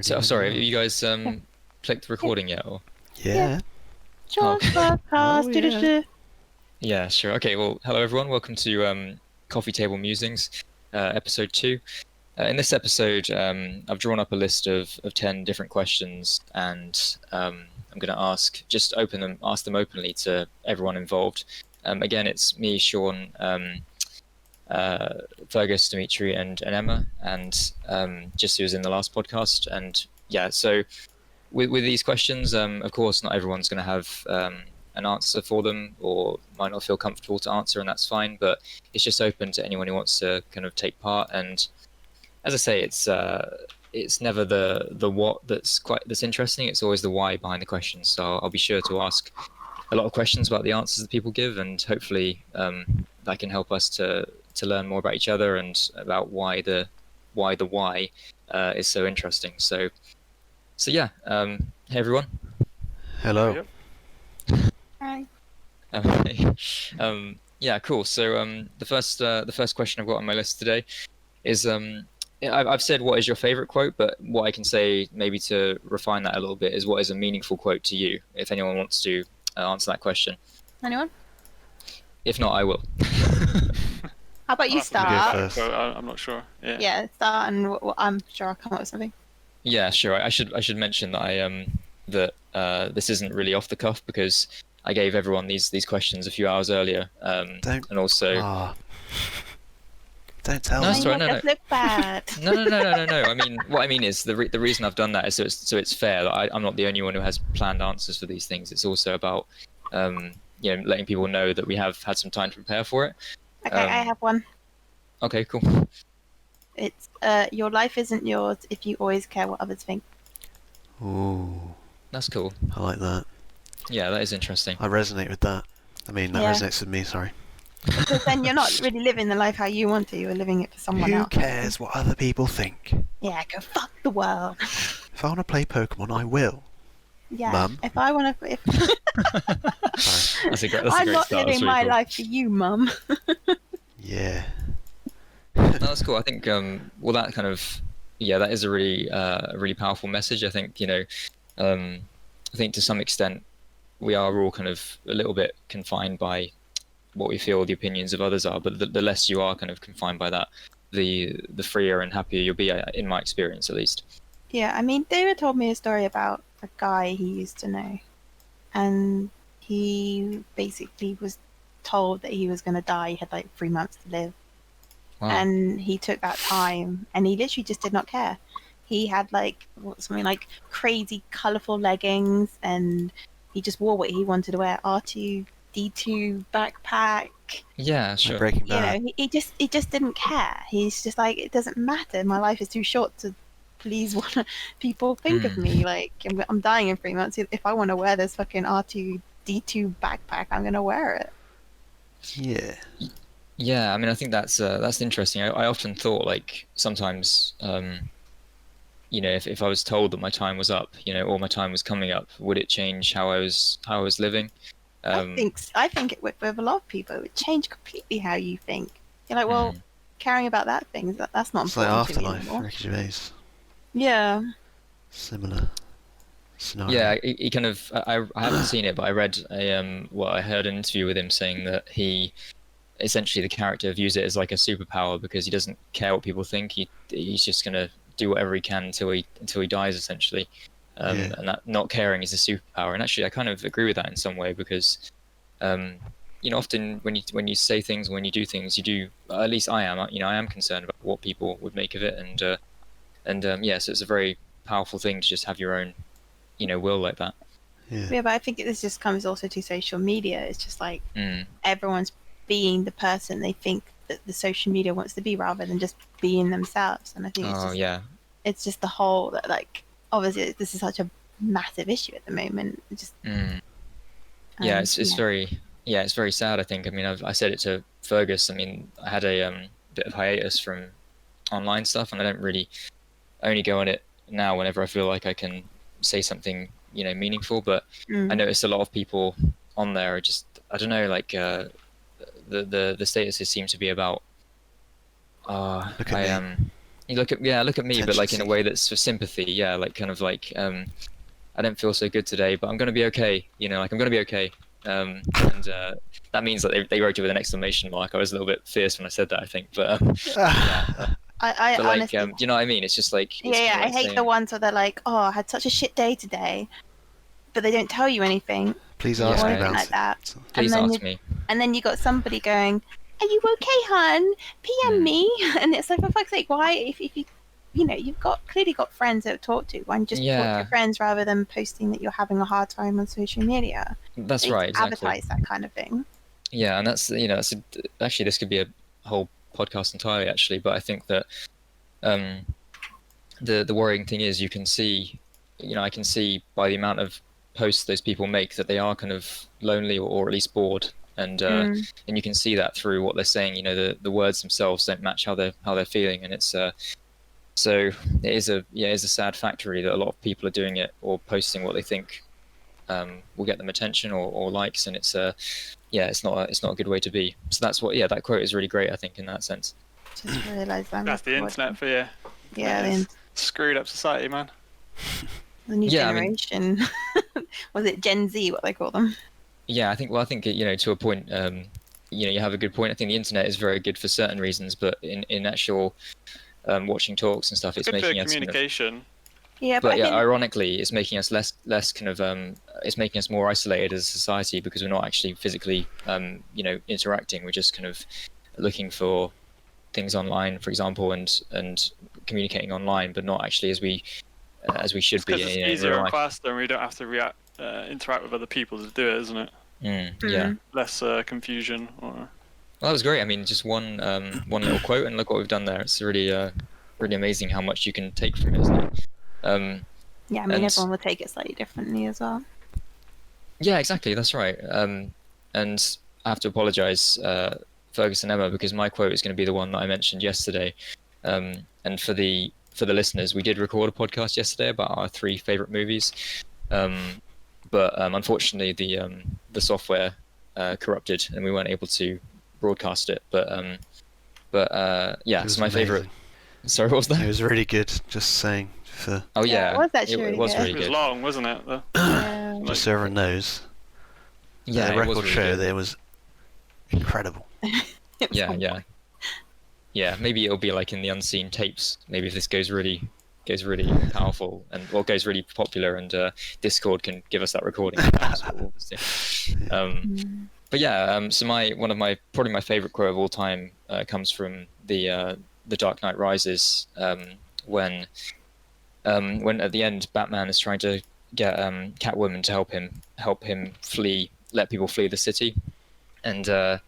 So, sorry, have you guys clicked recording yet? Or? Yeah. Oh, John's podcast. Oh, yeah. yeah, sure. Okay, well, hello everyone. Welcome to Coffee Table Musings, episode 2. In this episode, I've drawn up a list of 10 different questions, and I'm going to ask them openly to everyone involved. Again, it's me, Sean, Fergus, Dimitri, and Emma, and just who was in the last podcast. And yeah, so with these questions, of course, not everyone's going to have an answer for them, or might not feel comfortable to answer, and that's fine. But it's just open to anyone who wants to kind of take part. And as I say, it's never the what that's interesting. It's always the why behind the questions. So I'll be sure to ask a lot of questions about the answers that people give, and hopefully that can help us to learn more about each other and about why the why is so interesting. So yeah, hey everyone. Hello. Hi. Yeah, cool. So the first question I've got on my list today is I've said what is your favorite quote, but what I can say maybe to refine that a little bit is what is a meaningful quote to you. If anyone wants to answer that question. Anyone? If not, I will. How about you Go start? first. I'm not sure. Yeah. Yeah, start, and I'm sure I'll come up with something. Yeah, sure. I should mention that this isn't really off the cuff because I gave everyone these questions a few hours earlier. Don't. And also. Don't tell No, me. that's all right. It No. does look bad. No. I mean, what I mean is the reason I've done that is so it's fair that I'm not the only one who has planned answers for these things. It's also about letting people know that we have had some time to prepare for it. Okay, I have one. Okay, cool. It's your life isn't yours if you always care what others think. Ooh, That's cool. I like that. Yeah, that is interesting. I resonate with that. I mean, that Yeah. resonates with me, sorry. Because then you're not really living the life how you want to. You're living it for someone Who else. cares what other people think? Yeah, go fuck the world. If I want to play Pokemon, I will. Yeah. Mum? If I want to, Sorry. That's a great I'm not start. living That's really my cool. life for you, Mum. Yeah. No, that's cool. I think that kind of that is a really powerful message. I think I think to some extent we are all kind of a little bit confined by what we feel the opinions of others are, but the less you are kind of confined by that, the freer and happier you'll be, in my experience at least. Yeah, I mean, David told me a story about a guy he used to know, and he basically was told that he was going to die. He had like 3 months to live, Wow. and he took that time, and he literally just did not care. He had something like crazy colorful leggings, and he just wore what he wanted to wear. R2-D2 backpack. Yeah, Like sure. Breaking You Bad. know, he just didn't care. He's just like, it doesn't matter. My life is too short to please what people think of me. Like, I'm dying in 3 months. If I want to wear this fucking R2-D2 backpack, I'm gonna wear it. Yeah. Yeah, I mean, I think that's interesting. I often thought, like, sometimes, if I was told that my time was up, or my time was coming up, would it change how I was living? I think it would with a lot of people. It would change completely how you think. You're like, well, caring about that thing, that's not It's like important to me Afterlife, anymore. Ricky Gervais. Yeah. Similar scenario. Yeah, he kind of. I haven't seen it, but I read I heard an interview with him saying that he, essentially, the character views it as like a superpower because he doesn't care what people think. He's just gonna do whatever he can until he dies, essentially. Yeah. And that not caring is a superpower. And actually, I kind of agree with that in some way because, often when you say things, when you do things, you do. At least I am. I am concerned about what people would make of it, so it's a very powerful thing to just have your own, will like that. Yeah, but I think this just comes also to social media. It's just like everyone's being the person they think that the social media wants to be rather than just being themselves. And I think it's just the whole that, like, obviously this is such a massive issue at the moment. It just it's very sad. I think. I mean, I said it to Fergus. I mean, I had a bit of hiatus from online stuff, and I don't really. I only go on it now whenever I feel like I can say something, meaningful. But I noticed a lot of people on there are just, I don't know, like the statuses seem to be about Look at me. You look at me, Attention but like in a seeking. way that's for sympathy. Yeah, like kind of like I don't feel so good today, but I'm gonna be okay. You know, like I'm gonna be okay. And that means that they wrote it with an exclamation mark. I was a little bit fierce when I said that, I think, but yeah. I But like, honestly, do you know what I mean? It's just like it's yeah, kinda I like hate the saying, ones where they're like, "Oh, I had such a shit day today," but they don't tell you anything Please Yeah. ask or me anything about like it. that. please and then ask me. And then you got somebody going, "Are you okay, hun? PM Hmm. me." And it's like, for fuck's sake, why? If you know, you've clearly got friends to talk to. Why don't you just talk to Yeah. your friends rather than posting that you're having a hard time on social media? That's You need right, to exactly. advertise that kind of thing. Yeah, and that's actually this could be a whole podcast entirely actually, but I think that um, the worrying thing is you can see, I can see by the amount of posts those people make that they are kind of lonely or at least bored, and you can see that through what they're saying. You know, the words themselves don't match how they're feeling, and it's so it is a sad fact really that a lot of people are doing it or posting what they think will get them attention or likes, and it's it's not a good way to be. So that's what that quote is really great, I think, in that sense. Just realised that. That's the internet for you. Yeah, It's screwed up society, man. the new Yeah, I mean- generation. Was it Gen Z? What they call them? Yeah, I think to a point, you have a good point. I think the internet is very good for certain reasons, but in actual watching talks and stuff, it's Good for making us kind of, communication. Yeah, but I yeah, think ironically, it's making us less kind of it's making us more isolated as a society because we're not actually physically interacting. We're just kind of looking for things online, for example, and communicating online, but not actually as we should be. Because it's in easier real and life. faster, and we don't have to interact with other people to do it, isn't it? Yeah. Less confusion. Or Well, that was great. I mean, just one little quote, and look what we've done there. It's really really amazing how much you can take from it, isn't it? yeah, I mean, and- everyone will take it slightly differently as well. Yeah, exactly. That's right. And I have to apologise, Fergus and Emma, because my quote is going to be the one that I mentioned yesterday. And for the listeners, we did record a podcast yesterday about our 3 favourite movies, but unfortunately the software corrupted and we weren't able to broadcast it. But yeah, It it's was my favourite. amazing. Sorry, what was that? It was really good. Just saying for Oh Yeah, yeah, it was actually really it was good. really it was good. long, wasn't it? just so everyone knows. Yeah, the it was record really show good. there was incredible. It was Yeah, on yeah, point. yeah. Maybe it'll be like in the unseen tapes. Maybe if this goes really powerful and goes really popular, and Discord can give us that recording. That's what we'll see. But yeah, so probably my favorite quote of all time comes from the Dark Knight Rises, when at the end Batman is trying to get Catwoman to help him let people flee the city, and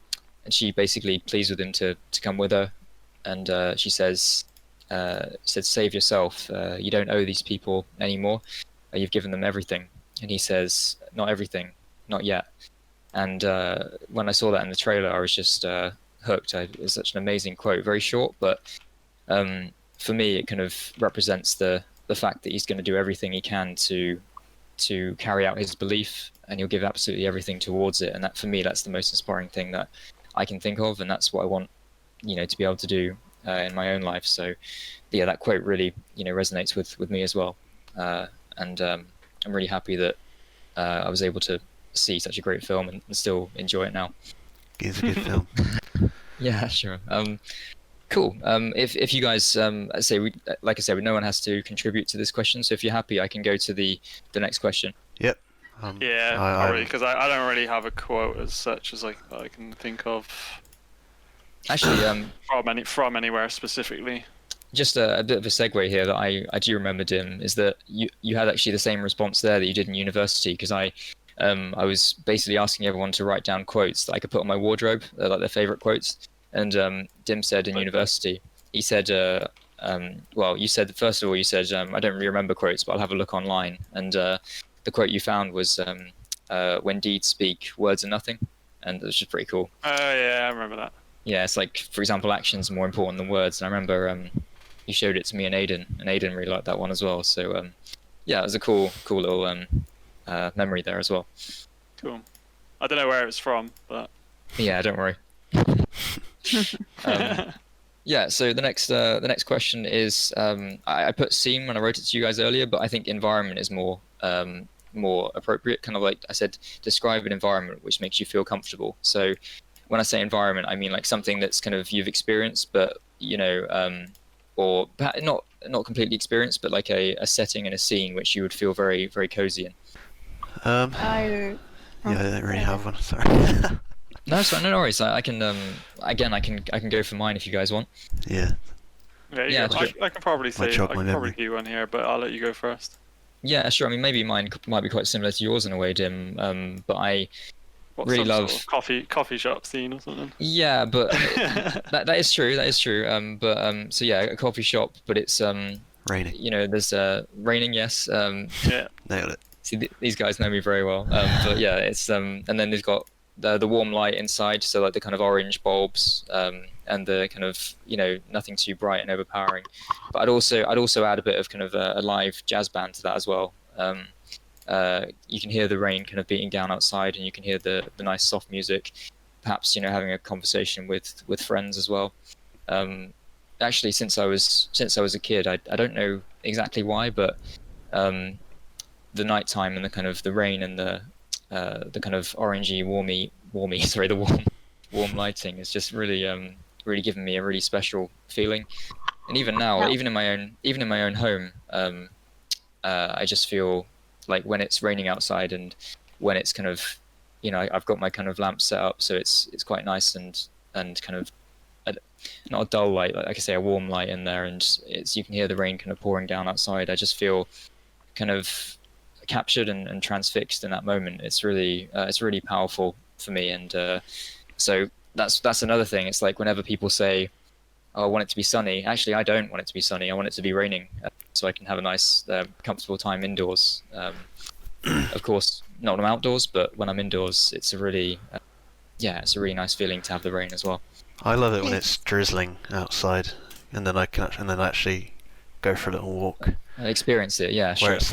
she basically pleads with him to come with her, and she said, "Save yourself. You don't owe these people anymore. You've given them everything." And he says, "Not everything, not yet." And when I saw that in the trailer, I was just hooked. It's such an amazing quote, very short, but for me, it kind of represents the fact that he's going to do everything he can to carry out his belief, and he'll give absolutely everything towards it. And that, for me, that's the most inspiring thing that I can think of, and that's what I want, to be able to do in my own life. So, yeah, that quote really, resonates with me as well. And I'm really happy that I was able to see such a great film and still enjoy it now. It's a good film. Yeah, sure. Cool. If you guys like I said, no one has to contribute to this question. So if you're happy, I can go to the next question. Yep. Yeah, probably, because I don't really have a quote as such as I can think of Actually, from anywhere specifically. just a bit of a segue here that I do remember, Dim, is that you had actually the same response there that you did in university, because I was basically asking everyone to write down quotes that I could put on my wardrobe, like their favorite quotes. And Dim said in university, he said, well, you said, first of all, you said, I don't really remember quotes, but I'll have a look online. And the quote you found was, when deeds speak, words are nothing. And it was just pretty cool. Oh, yeah, I remember that. Yeah, it's like, for example, actions are more important than words. And I remember you showed it to me and Aiden really liked that one as well. So, yeah, it was a cool little memory there as well. Cool. I don't know where it's from, but Yeah, don't worry. Yeah, so the next question is I put scene when I wrote it to you guys earlier, but I think environment is more appropriate. Kind of like I said, describe an environment which makes you feel comfortable. So when I say environment, I mean like something that's kind of you've experienced, but or perhaps not completely experienced, but like a setting and a scene which you would feel very very cozy in. I Yeah, I don't really have one. Sorry. No, it's fine. No worries. I can I can go for mine if you guys want. Yeah. Yeah, I can probably say I jog can my probably memory. do one here, but I'll let you go first. Yeah, sure. I mean, maybe mine might be quite similar to yours in a way, Dim. But I What, really some love sort of coffee shop scene or something. Yeah, but that is true. That is true. So yeah, a coffee shop, but it's Raining. there's raining. Yes. Yeah. Nailed it. See, these guys know me very well. But yeah, it's and then they've got the warm light inside, so like the kind of orange bulbs, and the kind of nothing too bright and overpowering. But I'd also add a bit of kind of a live jazz band to that as well. You can hear the rain kind of beating down outside, and you can hear the nice soft music. Perhaps having a conversation with friends as well. Actually, since I was a kid, I don't know exactly why, but the nighttime and the kind of the rain and the kind of orangey, warmy, sorry, the warm lighting is just really really giving me a really special feeling. And even now, even in my own home, I just feel like when it's raining outside and when it's kind of I've got my kind of lamp set up, so it's quite nice and kind of not a dull light, like I say, a warm light in there, and you can hear the rain kind of pouring down outside. I just feel kind of captured and transfixed in that moment. It's really powerful for me, and so that's another thing. It's like whenever people say, "Oh, I want it to be sunny," actually I don't want it to be sunny. I want it to be raining, so I can have a nice comfortable time indoors. Of course, not when I'm outdoors, but when I'm indoors, it's a really nice feeling to have the rain as well. I love it when it's drizzling outside, and then I actually go for a little walk. Experience it, yeah, sure. Where it's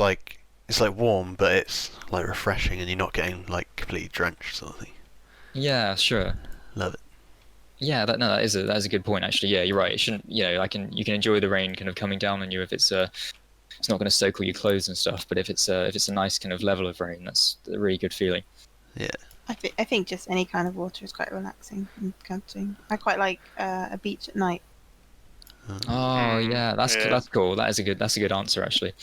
like warm, but it's like refreshing, and you're not getting like completely drenched, sort of thing. Yeah, sure. Love it. Yeah, that is a good point actually. Yeah, you're right. It shouldn't, you can enjoy the rain kind of coming down on you if it's not going to soak all your clothes and stuff. But if it's a nice kind of level of rain, that's a really good feeling. Yeah. I think just any kind of water is quite relaxing and comforting. I quite like a beach at night. Oh yeah, that's cool. That's a good answer actually.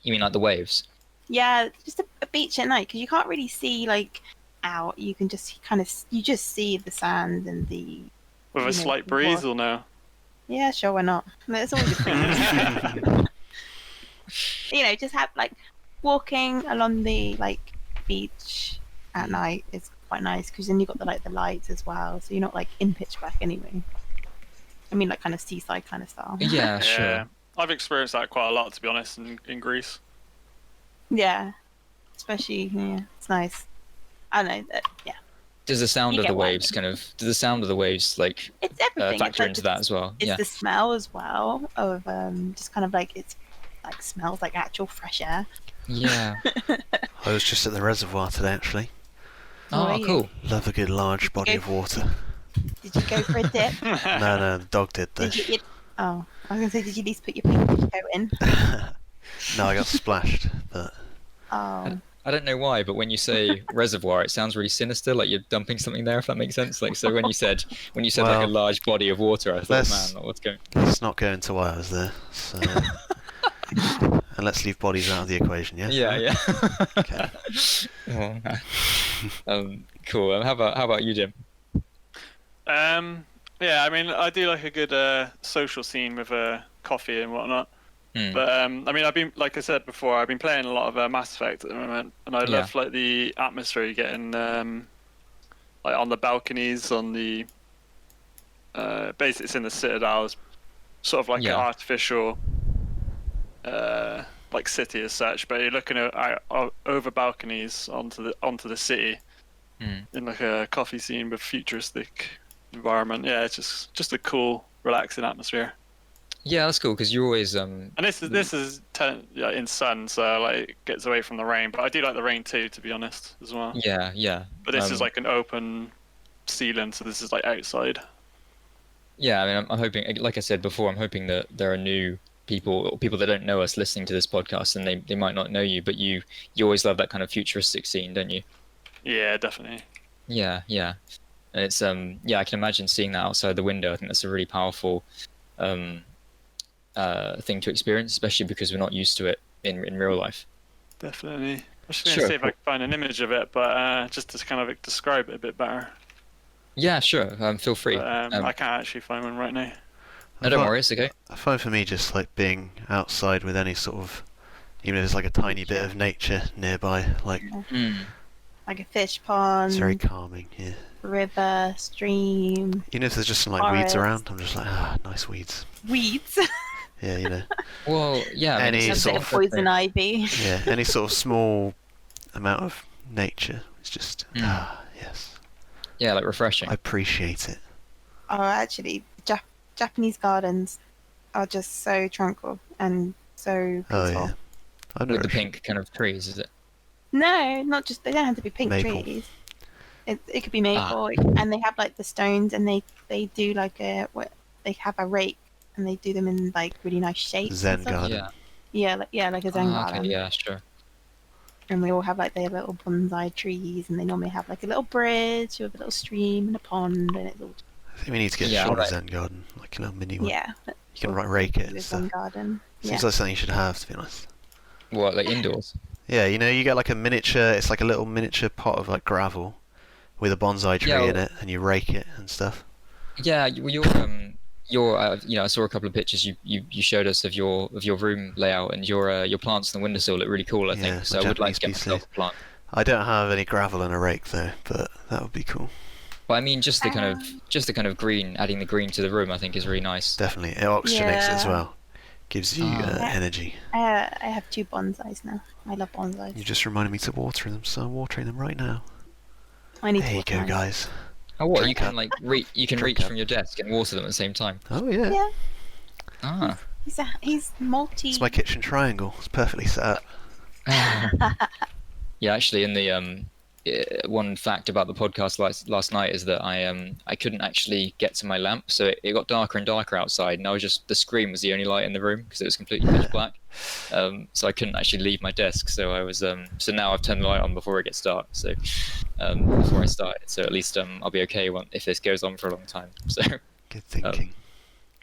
You mean like the waves? Yeah, just a beach at night, because you can't really see like out. You can just you just see the sand and the with a slight breeze or no? Yeah, sure, why not? There's always a breeze. Just have like walking along the like beach at night is quite nice, because then you've got the lights as well, so you're not like in pitch black anyway. I mean, like kind of seaside kind of style. Yeah, sure. Yeah. I've experienced that quite a lot, to be honest, in Greece. Yeah, especially it's nice. I don't know. Yeah. Does the sound of the waves like it's everything. Factor into that as well? It's the smell as well of just kind of like it's like smells like actual fresh air. Yeah. I was just at the reservoir today, actually. Oh, cool. Love a good large body of water. Did you go for a dip? No, the dog did though. Oh, I was gonna say, did you at least put your pinky toe in? No, I got splashed, but. Oh. I don't know why, but when you say reservoir, it sounds really sinister, like you're dumping something there. If that makes sense. Like, so when you said like a large body of water, I thought, man, what's going? Let's not go into why I was there. So. And let's leave bodies out of the equation, yeah? Yeah. Okay. Cool. How about you, Jim? Yeah, I mean, I do like a good social scene with coffee and whatnot. But I mean, like I said before, I've been playing a lot of Mass Effect at the moment, and I love like the atmosphere you get in, like on the balconies, on the basically it's in the Citadel, sort of like an artificial like city as such, but you're looking at over balconies onto the city in like a coffee scene with futuristic environment. Yeah, it's just a cool, relaxing atmosphere. Yeah, that's cool, because you're always and this is in sun, so like it gets away from the rain. But I do like the rain too, to be honest, as well. Yeah. But this is like an open ceiling, so this is like outside. Yeah, I mean, I'm hoping, like I said before, I'm hoping that there are new people or people that don't know us listening to this podcast, and they might not know you, but you always love that kind of futuristic scene, don't you? Yeah, definitely. Yeah, yeah. And it's yeah, I can imagine seeing that outside the window. I think that's a really powerful thing to experience, especially because we're not used to it in real life. Definitely. I was just going to see if I can find an image of it, but just to kind of describe it a bit better. Yeah, sure. Feel free. But, I can't actually find one right now. No, don't worry, it's okay. I find for me just like being outside with any sort of, even if it's like a tiny bit of nature nearby, like like a fish pond. It's very calming, yeah. River, stream. Even if there's just some like weeds around, I'm just like, nice weeds. Weeds. Yeah, you know. Well, yeah. I mean, any sort of poison ivy. Yeah, any sort of small amount of nature. It's just yes. Yeah, like refreshing. I appreciate it. Oh, actually, Japanese gardens are just so tranquil and so peaceful. Oh yeah. With the pink kind of trees, is it? No, not just. They don't have to be pink maple. Trees. It could be maple, and they have like the stones, and they do like they have a rake, and they do them in like really nice shapes. Zen garden. Yeah, like a Zen garden. Okay, yeah, sure. And they all have like their little bonsai trees, and they normally have like a little bridge with a little stream and a pond, and it's all. I think we need to get a Zen garden, like a little mini one. Yeah. You can rake it and stuff. Zen garden. Seems like something you should have, to be honest. What, like indoors? Yeah, you know, you get like a miniature. It's like a little miniature pot of like gravel with a bonsai tree in it, and you rake it and stuff. Yeah, your you know, I saw a couple of pictures you showed us of your room layout, and your plants on the windowsill look really cool. I think so. I would like to get myself a plant. I don't have any gravel and a rake though, but that would be cool. Well, I mean, just the kind of green, adding the green to the room, I think is really nice. Definitely, it oxygenates it as well. Gives you energy. I have 2 bonsais now. I love bonsais. You just reminded me to water them, so I'm watering them right now. I need there you go, guys. Oh, what? You can like you can reach from your desk and water them at the same time. Oh yeah. Yeah. Ah. He's multi. It's my kitchen triangle. It's perfectly set up. Yeah, actually, in the one fact about the podcast last night is that I couldn't actually get to my lamp, so it got darker and darker outside, and the screen was the only light in the room because it was completely pitch black. So I couldn't actually leave my desk. So I was so now I've turned the light on before it gets dark. So before I start, so at least I'll be okay if this goes on for a long time. So good thinking.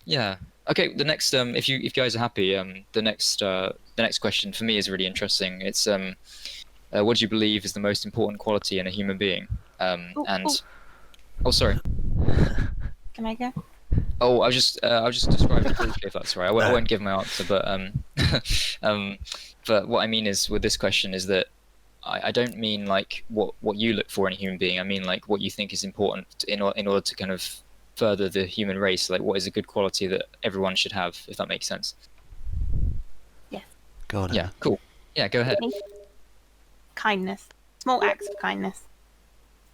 Yeah. Okay. The next if you guys are happy, the next question for me is really interesting. It's what do you believe is the most important quality in a human being? Oh, sorry. Can I go? Oh, I'll just describe it briefly if that's all right. I won't give my answer, but but what I mean is with this question is that I don't mean like what you look for in a human being. I mean like what you think is important in order to kind of further the human race. Like what is a good quality that everyone should have, if that makes sense. Yeah. Go on. Yeah. Cool. Yeah. Go ahead. Kindness. Small acts of kindness.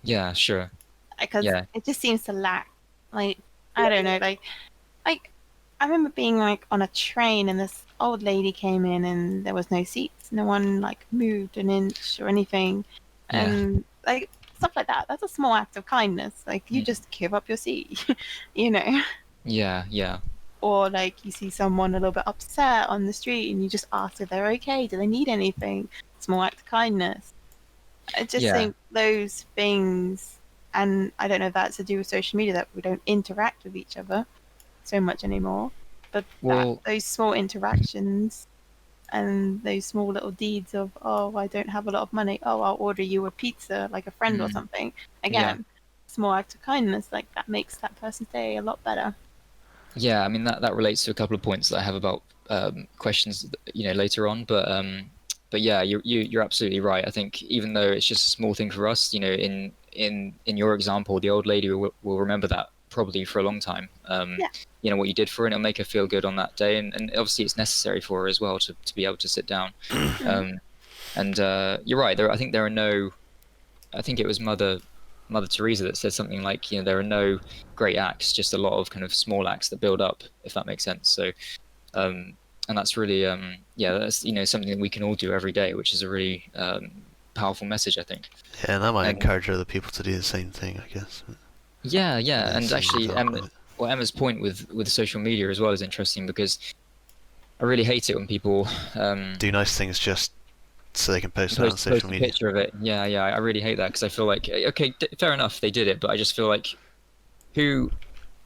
Yeah. Sure. Because it just seems to lack. Like I don't know. Like I remember being like on a train and this old lady came in and there was no seats. No one like moved an inch or anything, and like stuff like that. That's a small act of kindness. Like you just give up your seat, you know. Yeah. Yeah. Or like you see someone a little bit upset on the street and you just ask if they're okay. Do they need anything? Small act of kindness. I just think those things, and I don't know if that's to do with social media, that we don't interact with each other so much anymore. But those small interactions and those small little deeds of, oh, I don't have a lot of money. Oh, I'll order you a pizza, like a friend or something. Again, small act of kindness, like that makes that person's day a lot better. Yeah, I mean that relates to a couple of points that I have about questions, later on. But yeah, you're absolutely right. I think even though it's just a small thing for us, in your example, the old lady will remember that probably for a long time. What you did for her, and it'll make her feel good on that day, and obviously it's necessary for her as well to be able to sit down. And you're right. I think it was Mother Teresa that said something like, there are no great acts, just a lot of kind of small acts that build up, if that makes sense. So, and that's really, that's something that we can all do every day, which is a really powerful message, I think. Yeah, and that might encourage other people to do the same thing, I guess. Yeah, and actually, well, Emma's point with social media as well is interesting, because I really hate it when people do nice things just so they can post it on social media. A picture of it. Yeah, I really hate that, because I feel like, okay, fair enough, they did it, but I just feel like who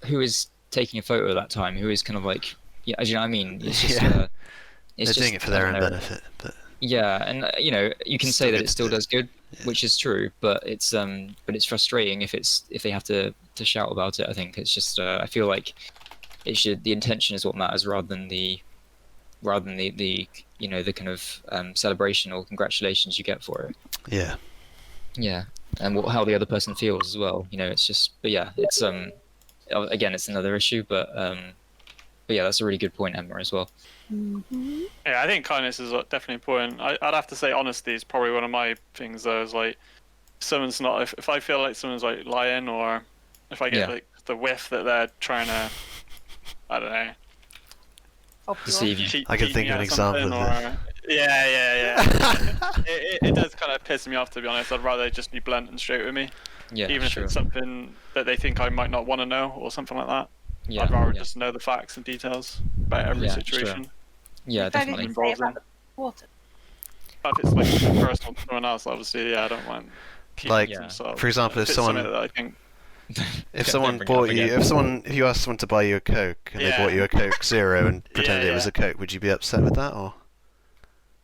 is taking a photo at that time? Who is kind of like, yeah, do you know what I mean? It's just they're doing it for their own benefit, but yeah, and you can say that it still does good, which is true, but it's frustrating if they have to shout about it. I think it's just I feel like the intention is what matters, rather than the the kind of celebration or congratulations you get for it. Yeah, and how the other person feels as well. It's just, but yeah, it's again, it's another issue, but yeah, that's a really good point, Emma, as well. Mm-hmm. Yeah, I think kindness is definitely important. I'd have to say honesty is probably one of my things, though. Is like, someone's not, if I feel like someone's like lying, or if I get like the whiff that they're trying to, I don't know, deceive you. I can think of an example of it. Yeah. it does kind of piss me off, to be honest. I'd rather just be blunt and straight with me. Yeah, even if it's something that they think I might not want to know, or something like that. Yeah, I'd rather just know the facts and details about every situation. Sure. Yeah, definitely. Water. If it's like personal to someone else, obviously, I don't want keeping like, themselves. For example, if someone, that I think, if you asked someone to buy you a Coke and they bought you a Coke Zero and pretended it was a Coke, would you be upset with that, or?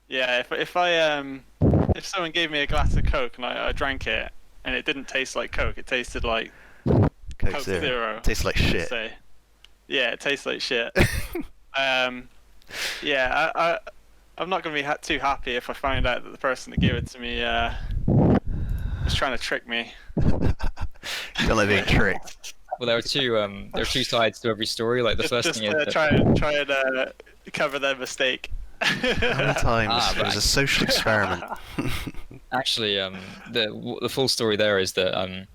Yeah, if someone gave me a glass of Coke and I drank it and it didn't taste like Coke, it tasted like Coke Zero. It tastes like shit. Yeah, it tastes like shit. Yeah, I'm not going to be too happy if I find out that the person that gave it to me was trying to trick me. You don't like being tricked. Well, there are two sides to every story. Like, the first thing is try and cover their mistake. How many times? It was a social experiment. Actually, the full story there is that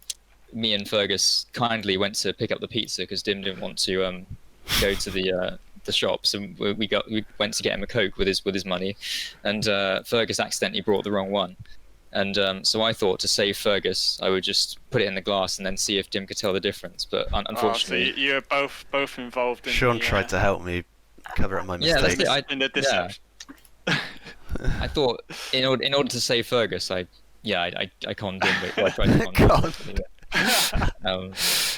me and Fergus kindly went to pick up the pizza because Dim didn't want to go to the shops, and we went to get him a Coke with his money, and Fergus accidentally brought the wrong one, and so I thought, to save Fergus, I would just put it in the glass and then see if Dim could tell the difference. But unfortunately, so you're both involved in. Sean tried to help me cover up my mistakes. Yeah, in the deception. I thought in order to save Fergus, I conned Dim, but I tried to con him.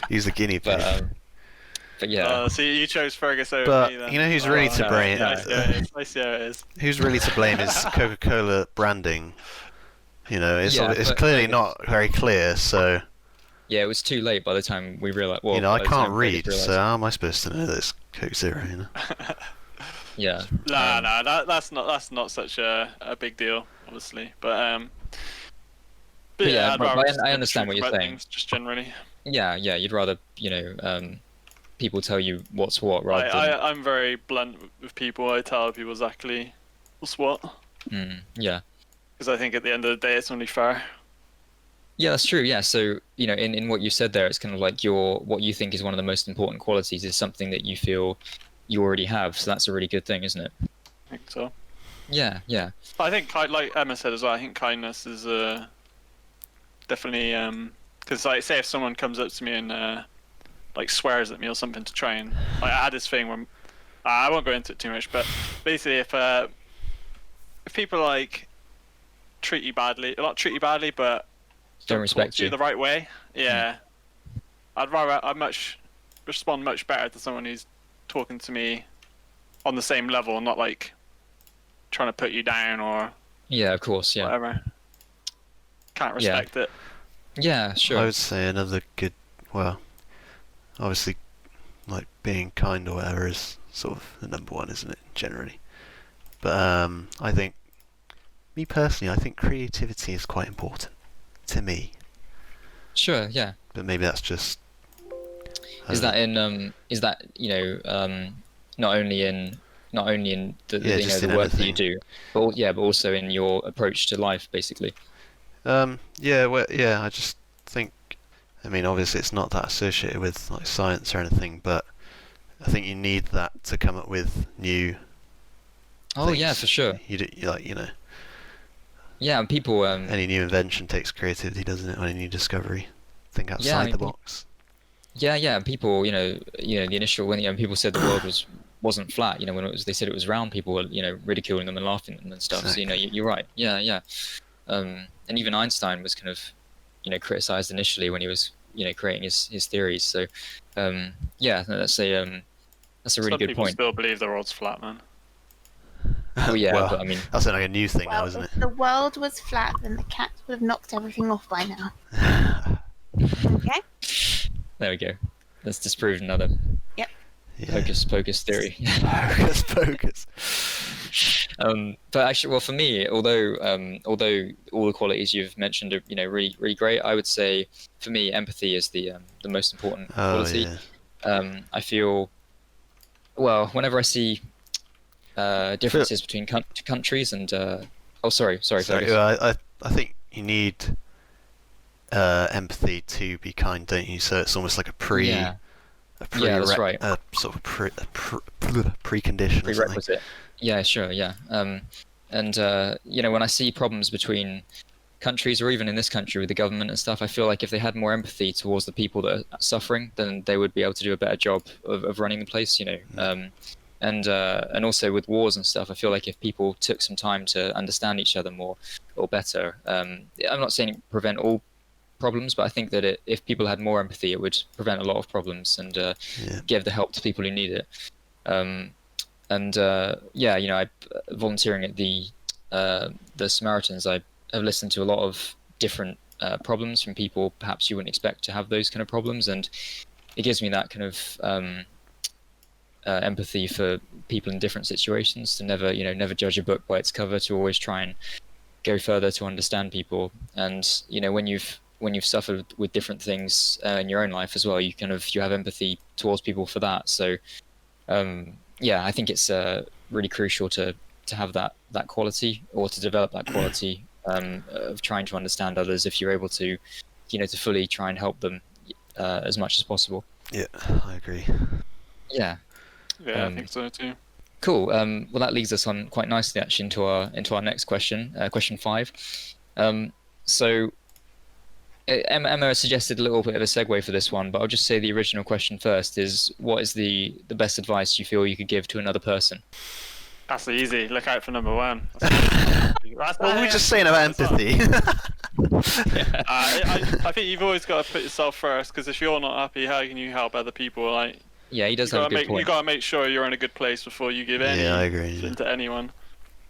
He's the guinea pig. But yeah. So you chose Fergus over me then. You know who's really to blame? I see how it is. Who's really to blame is Coca-Cola branding. It's clearly not very clear. So. Yeah, it was too late by the time we realized. Well, I can't read, so how am I supposed to know that it's Coke Zero? Yeah. No, that's not such a big deal, obviously, but I understand what you're saying. Just generally. Yeah, you'd rather people tell you what's what, rather than. I'm very blunt with people. I tell people exactly what's what. Yeah. Because I think at the end of the day, it's only fair. Yeah, that's true. Yeah, so in what you said there, it's kind of like what you think is one of the most important qualities is something that you feel you already have. So that's a really good thing, isn't it? I think so. Yeah. I think, like Emma said as well, I think kindness is definitely because, like, say if someone comes up to me and like swears at me or something to try and I had this thing where I won't go into it too much, but basically if people like not treat you badly, but don't respect you the right way, I'd respond much better to someone who's talking to me on the same level, not like trying to put you down or of course, whatever. Can't respect it. Yeah, sure. I would say another good, well, obviously, like being kind or whatever is sort of the number one, isn't it? Generally, but I think, me personally, I think creativity is quite important to me. Sure, yeah. But maybe that's just. Is that not only in the work that you do, but also in your approach to life, basically. I just think, I mean, obviously it's not that associated with like science or anything, but I think you need that to come up with new things. Yeah, for sure. Yeah, and people. Any new invention takes creativity, doesn't it? Or any new discovery, think outside the box. Yeah. People, the initial when people said the world wasn't flat, when they said it was round, people were ridiculing them and laughing at them and stuff. Exactly. So you're right. Yeah. And even Einstein was kind of criticized initially when he was creating his theories. So that's a really good point. Some people still believe the world's flat, man. Well, yeah, well, but I mean, that's like a new thing now, isn't it? If the world was flat, then the cats would have knocked everything off by now. Okay. There we go. That's disproved another Yep. Yeah. hocus pocus theory. Hocus pocus. But actually, well, for me, although all the qualities you've mentioned are really really great, I would say for me empathy is the most important quality. Yeah. I feel, well, whenever I see differences between countries and sorry. Well, I think you need empathy to be kind, don't you? So it's almost like that's right. Sort of precondition. Prerequisite. Yeah, sure. Yeah. And when I see problems between countries, or even in this country with the government and stuff, I feel like if they had more empathy towards the people that are suffering, then they would be able to do a better job of running the place. And also with wars and stuff, I feel like if people took some time to understand each other more or better, I'm not saying prevent all problems, but I think that if people had more empathy, it would prevent a lot of problems and give the help to people who need it. I volunteering at the Samaritans, I have listened to a lot of different problems from people perhaps you wouldn't expect to have those kind of problems, and it gives me that kind of empathy for people in different situations, to never judge a book by its cover, to always try and go further to understand people. And when you've suffered with different things in your own life as well, you have empathy towards people for that. So I think it's really crucial to have that quality, or to develop that quality of trying to understand others, if you're able to to fully try and help them as much as possible. Yeah, I agree. Yeah, I think so too. Cool. Well, that leads us on quite nicely actually into our next question, question 5. So Emma suggested a little bit of a segue for this one, but I'll just say the original question first is, what is the best advice you feel you could give to another person? That's easy. Look out for number 1. What were we just saying about empathy? I think you've always got to put yourself first, because if you're not happy, how can you help other people? Yeah, he does have a good point. You got to make sure you're in a good place before you give any to anyone.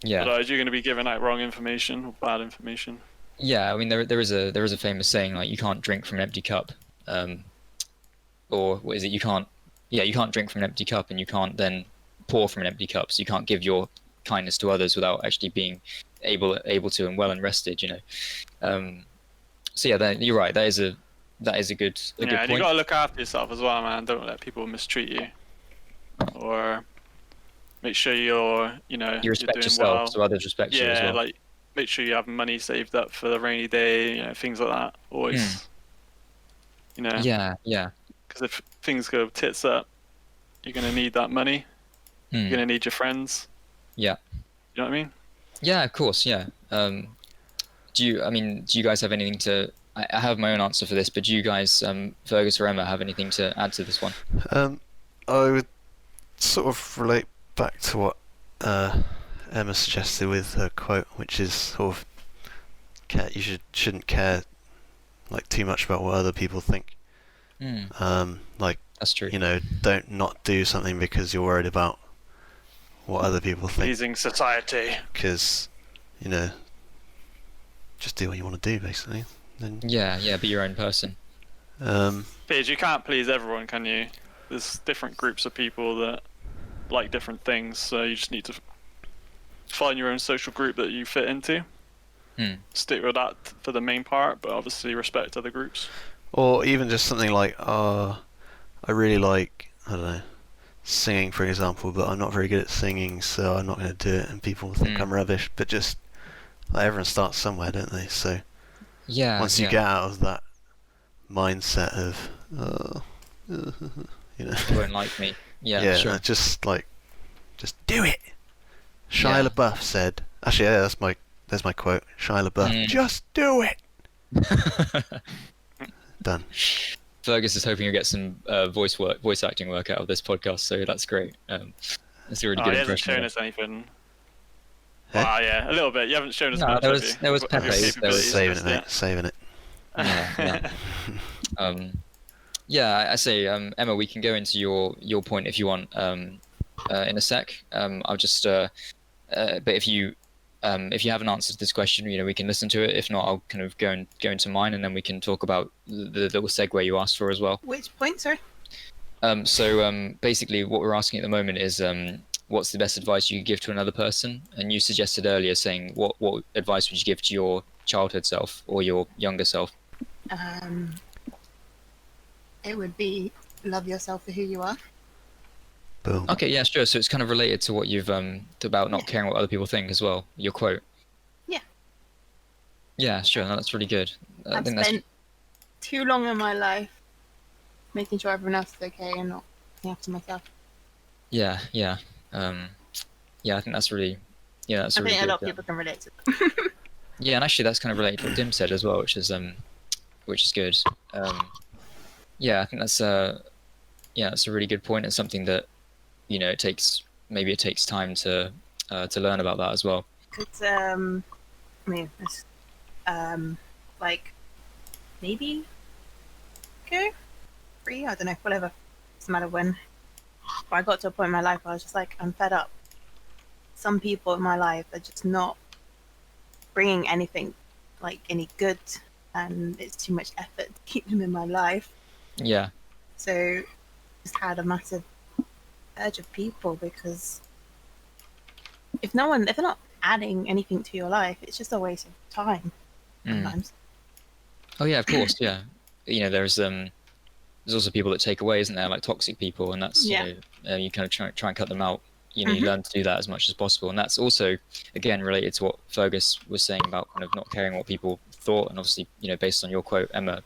Yeah. Otherwise, you're going to be giving out wrong information or bad information. Yeah, I mean there is a famous saying, like, you can't drink from an empty cup, or what is it? You can't drink from an empty cup, and you can't then pour from an empty cup. So you can't give your kindness to others without actually being able to and well and rested. So yeah, you're right. That is a good and point. You got to look after yourself as well, man. Don't let people mistreat you, or make sure you respect doing yourself, well. So others respect you as well. Like, make sure you have money saved up for the rainy day, things like that. Always, Yeah. Because if things go tits up, you're going to need that money. You're going to need your friends. Yeah. You know what I mean? Yeah, of course, yeah. Do you guys have anything to... I have my own answer for this, but do you guys, Fergus or Emma, have anything to add to this one? I would sort of relate back to what Emma suggested with her quote, which is sort of, you shouldn't care too much about what other people think. That's true. Don't not do something because you're worried about what other people think. Pleasing society. Because just do what you want to do, basically. Then be your own person. Because you can't please everyone, can you? There's different groups of people that like different things, so you just need to find your own social group that you fit into. Stick with that for the main part, but obviously respect other groups. Or even just something like, I really like, I don't know, singing, for example, but I'm not very good at singing, so I'm not going to do it, and people think I'm rubbish. But just everyone starts somewhere, don't they? So once you get out of that mindset of you won't like me. Sure. just do it. Shia LaBeouf said, actually, there's my quote. Shia LaBeouf, just do it. Done. Fergus is hoping you'll get some voice acting work out of this podcast, so that's great. That's a really good impression. He hasn't shown us anything. Yeah, a little bit. You haven't shown us much. There was Pepe. Saving it, mate. Saving it. Yeah. I say, Emma, we can go into your point if you want in a sec. I'll just but if you haven't answered this question, we can listen to it. If not, I'll kind of go into mine, and then we can talk about the little segue you asked for as well. Which point, sorry? So basically, what we're asking at the moment is, what's the best advice you could give to another person? And you suggested earlier saying, what advice would you give to your childhood self or your younger self? It would be love yourself for who you are. Boom. Okay, yeah, sure. So it's kind of related to what you've about not caring what other people think as well. Your quote. Yeah. Yeah, sure. No, that's really good. I've spent too long in my life making sure everyone else is okay and not looking after myself. Yeah. I think that's really. Yeah, that's. I think a lot of people can relate to that. Yeah, and actually that's kind of related to what Dim said as well, which is good. Yeah, I think that's that's a really good point. It's something that it takes time to learn about that as well. It's it's like maybe 3, I don't know, whatever. Doesn't matter when. But I got to a point in my life where I was just like, I'm fed up. Some people in my life are just not bringing anything like any good, and it's too much effort to keep them in my life. Yeah. So just had a massive urge of people, because if they're not adding anything to your life, it's just a waste of time sometimes. Oh yeah, of course, yeah. There's also people that take away, isn't there, like toxic people, and that's you kind of try and cut them out. You learn to do that as much as possible, and that's also again related to what Fergus was saying about kind of not caring what people thought, and obviously based on your quote, Emma,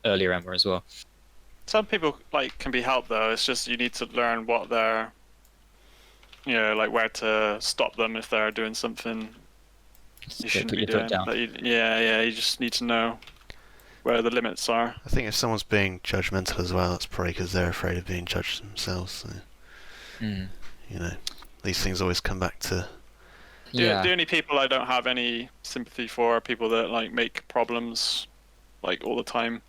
earlier Emma as well. Some people can be helped though. It's just you need to learn what they're, where to stop them if they're doing something you shouldn't be doing. You just need to know where the limits are. I think if someone's being judgmental as well, it's probably because they're afraid of being judged themselves. So, these things always come back to. The only people I don't have any sympathy for are people that make problems all the time.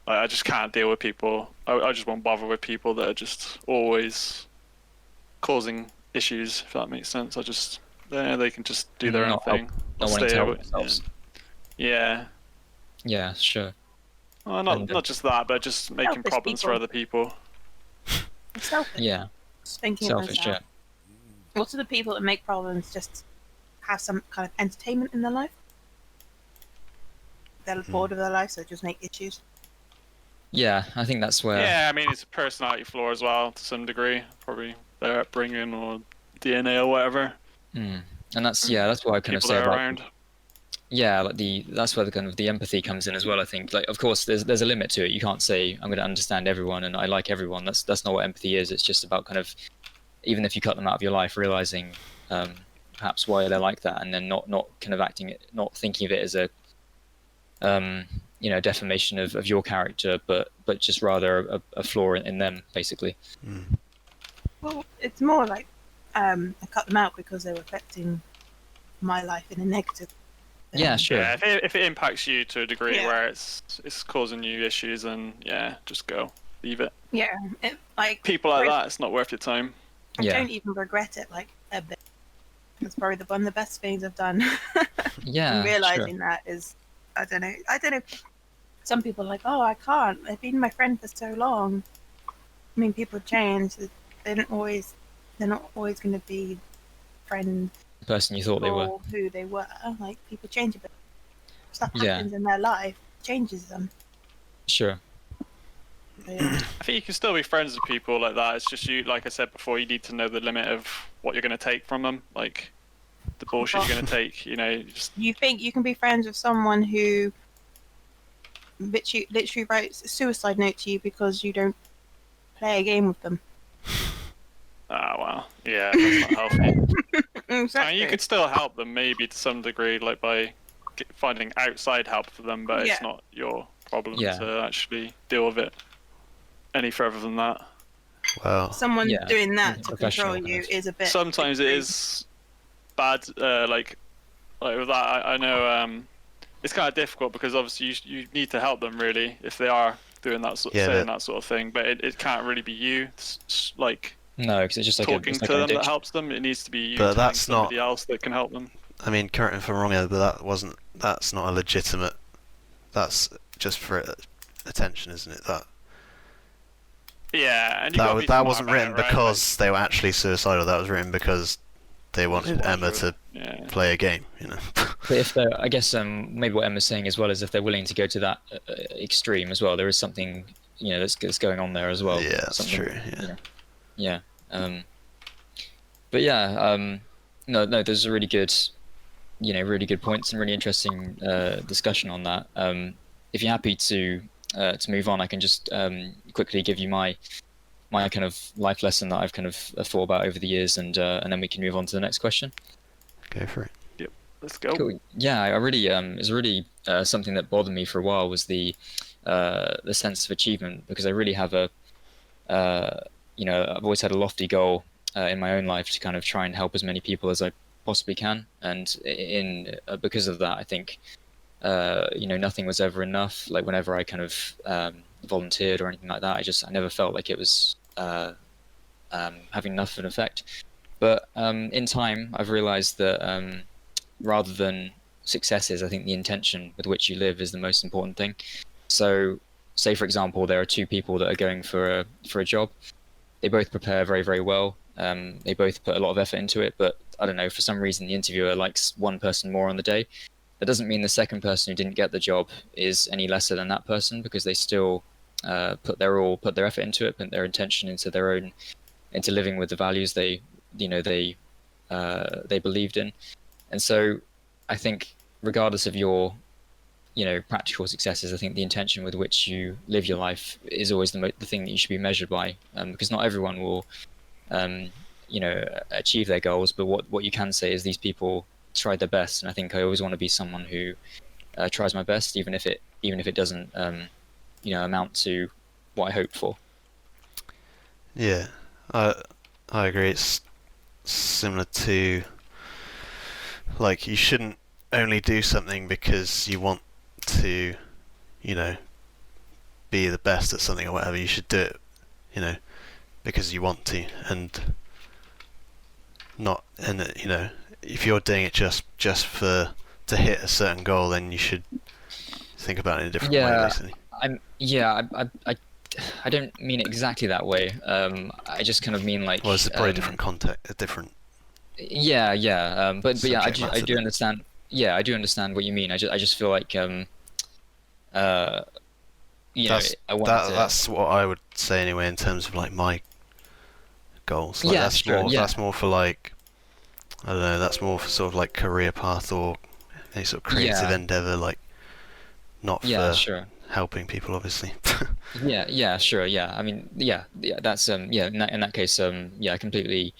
I just can't deal with people. I just won't bother with people that are just always causing issues, if that makes sense. They can just do their own thing. Not wanting to help themselves. Yeah. Yeah, sure. Well, not just that, but just making problems for other people. Selfish. Yeah. Just thinking selfish, yeah. What are the people that make problems just have some kind of entertainment in their life? They're bored of their life, so just make issues. Yeah, I think that's where. Yeah, I mean it's a personality flaw as well to some degree, probably their upbringing or DNA or whatever. And that's why I kind of say about. Yeah, that's where the kind of the empathy comes in as well. I think, of course, there's a limit to it. You can't say I'm going to understand everyone and I like everyone. That's not what empathy is. It's just about kind of, even if you cut them out of your life, realizing perhaps why they're like that, and then not kind of not thinking of it as a defamation of your character, but just rather a flaw in them, basically. Well, it's more like I cut them out because they were affecting my life in a negative. Yeah, sure. Yeah, if it impacts you to a degree where it's causing you issues, then just go, leave it. Yeah, people like that, it's not worth your time. I don't even regret it a bit. It's probably one of the best things I've done. Yeah, and realizing that is, I don't know. Some people are like, oh, I can't. I've been my friend for so long. I mean, people change. They're not always going to be friends. The person you thought they were. Who they were. People change a bit. Stuff happens in their life, changes them. Sure. Yeah. I think you can still be friends with people like that. It's just you, like I said before, you need to know the limit of what you're going to take from them. The bullshit you're going to take, You think you can be friends with someone who literally writes a suicide note to you because you don't play a game with them? Ah, wow. Yeah, that's not healthy. Exactly. I mean, you could still help them maybe to some degree, by finding outside help for them, but it's not your problem to actually deal with it. any further than that. Well, someone doing that to control you is a bit. Sometimes it is bad. Like with that, I know it's kind of difficult because obviously you need to help them really if they are doing that saying that sort of thing. But it can't really be you. Like no, because it's just like talking to them that helps them. It needs to be you. But that's somebody else that can help them. I mean, correct me if I'm wrong, but that's not a legitimate. That's just for attention, isn't it? Yeah, and that wasn't written because they were actually suicidal. That was written because they wanted Emma to play a game, you know. But if they're, I guess maybe what Emma's saying as well is if they're willing to go to that extreme as well, there is something that's going on there as well. Yeah, that's true. Yeah. But no, there's a really good, really good points and really interesting discussion on that. If you're happy to move on, I can just quickly give you my kind of life lesson that I've kind of thought about over the years, and then we can move on to the next question. Go for it. Yep, let's go. Cool. Yeah, I really it was really something that bothered me for a while was the sense of achievement, because I really have I've always had a lofty goal in my own life to kind of try and help as many people as I possibly can, and because of that, I think nothing was ever enough. Like whenever I kind of volunteered or anything like that, I never felt like it was having enough of an effect. But in time, I've realized that rather than successes, I think the intention with which you live is the most important thing. So say, for example, there are two people that are going for a job. They both prepare very, very well. They both put a lot of effort into it, but I don't know, for some reason the interviewer likes one person more on the day. That doesn't mean the second person who didn't get the job is any lesser than that person, because they still put their effort into it, put their intention into living with the values they believed in. And so I think regardless of your practical successes, I think the intention with which you live your life is always the thing that you should be measured by, because not everyone will achieve their goals, but what you can say is these people tried their best, and I think I always want to be someone who tries my best, even if it doesn't amount to what I hope for. Yeah, I agree. It's similar to, like, you shouldn't only do something because you want to be the best at something or whatever. You should do it because you want to, and if you're doing it just to hit a certain goal, then you should think about it in a different way, basically. I don't mean it exactly that way. I just kind of mean like. Well, it's probably a different context, a different. Yeah. But yeah, I do understand. Yeah, I do understand what you mean. I just feel like I want that's what I would say anyway in terms of like my goals. Like, that's more for like, I don't know, that's more for sort of like career path or any sort of creative endeavor, like not for helping people, obviously. Sure. I mean, that's in that case, I completely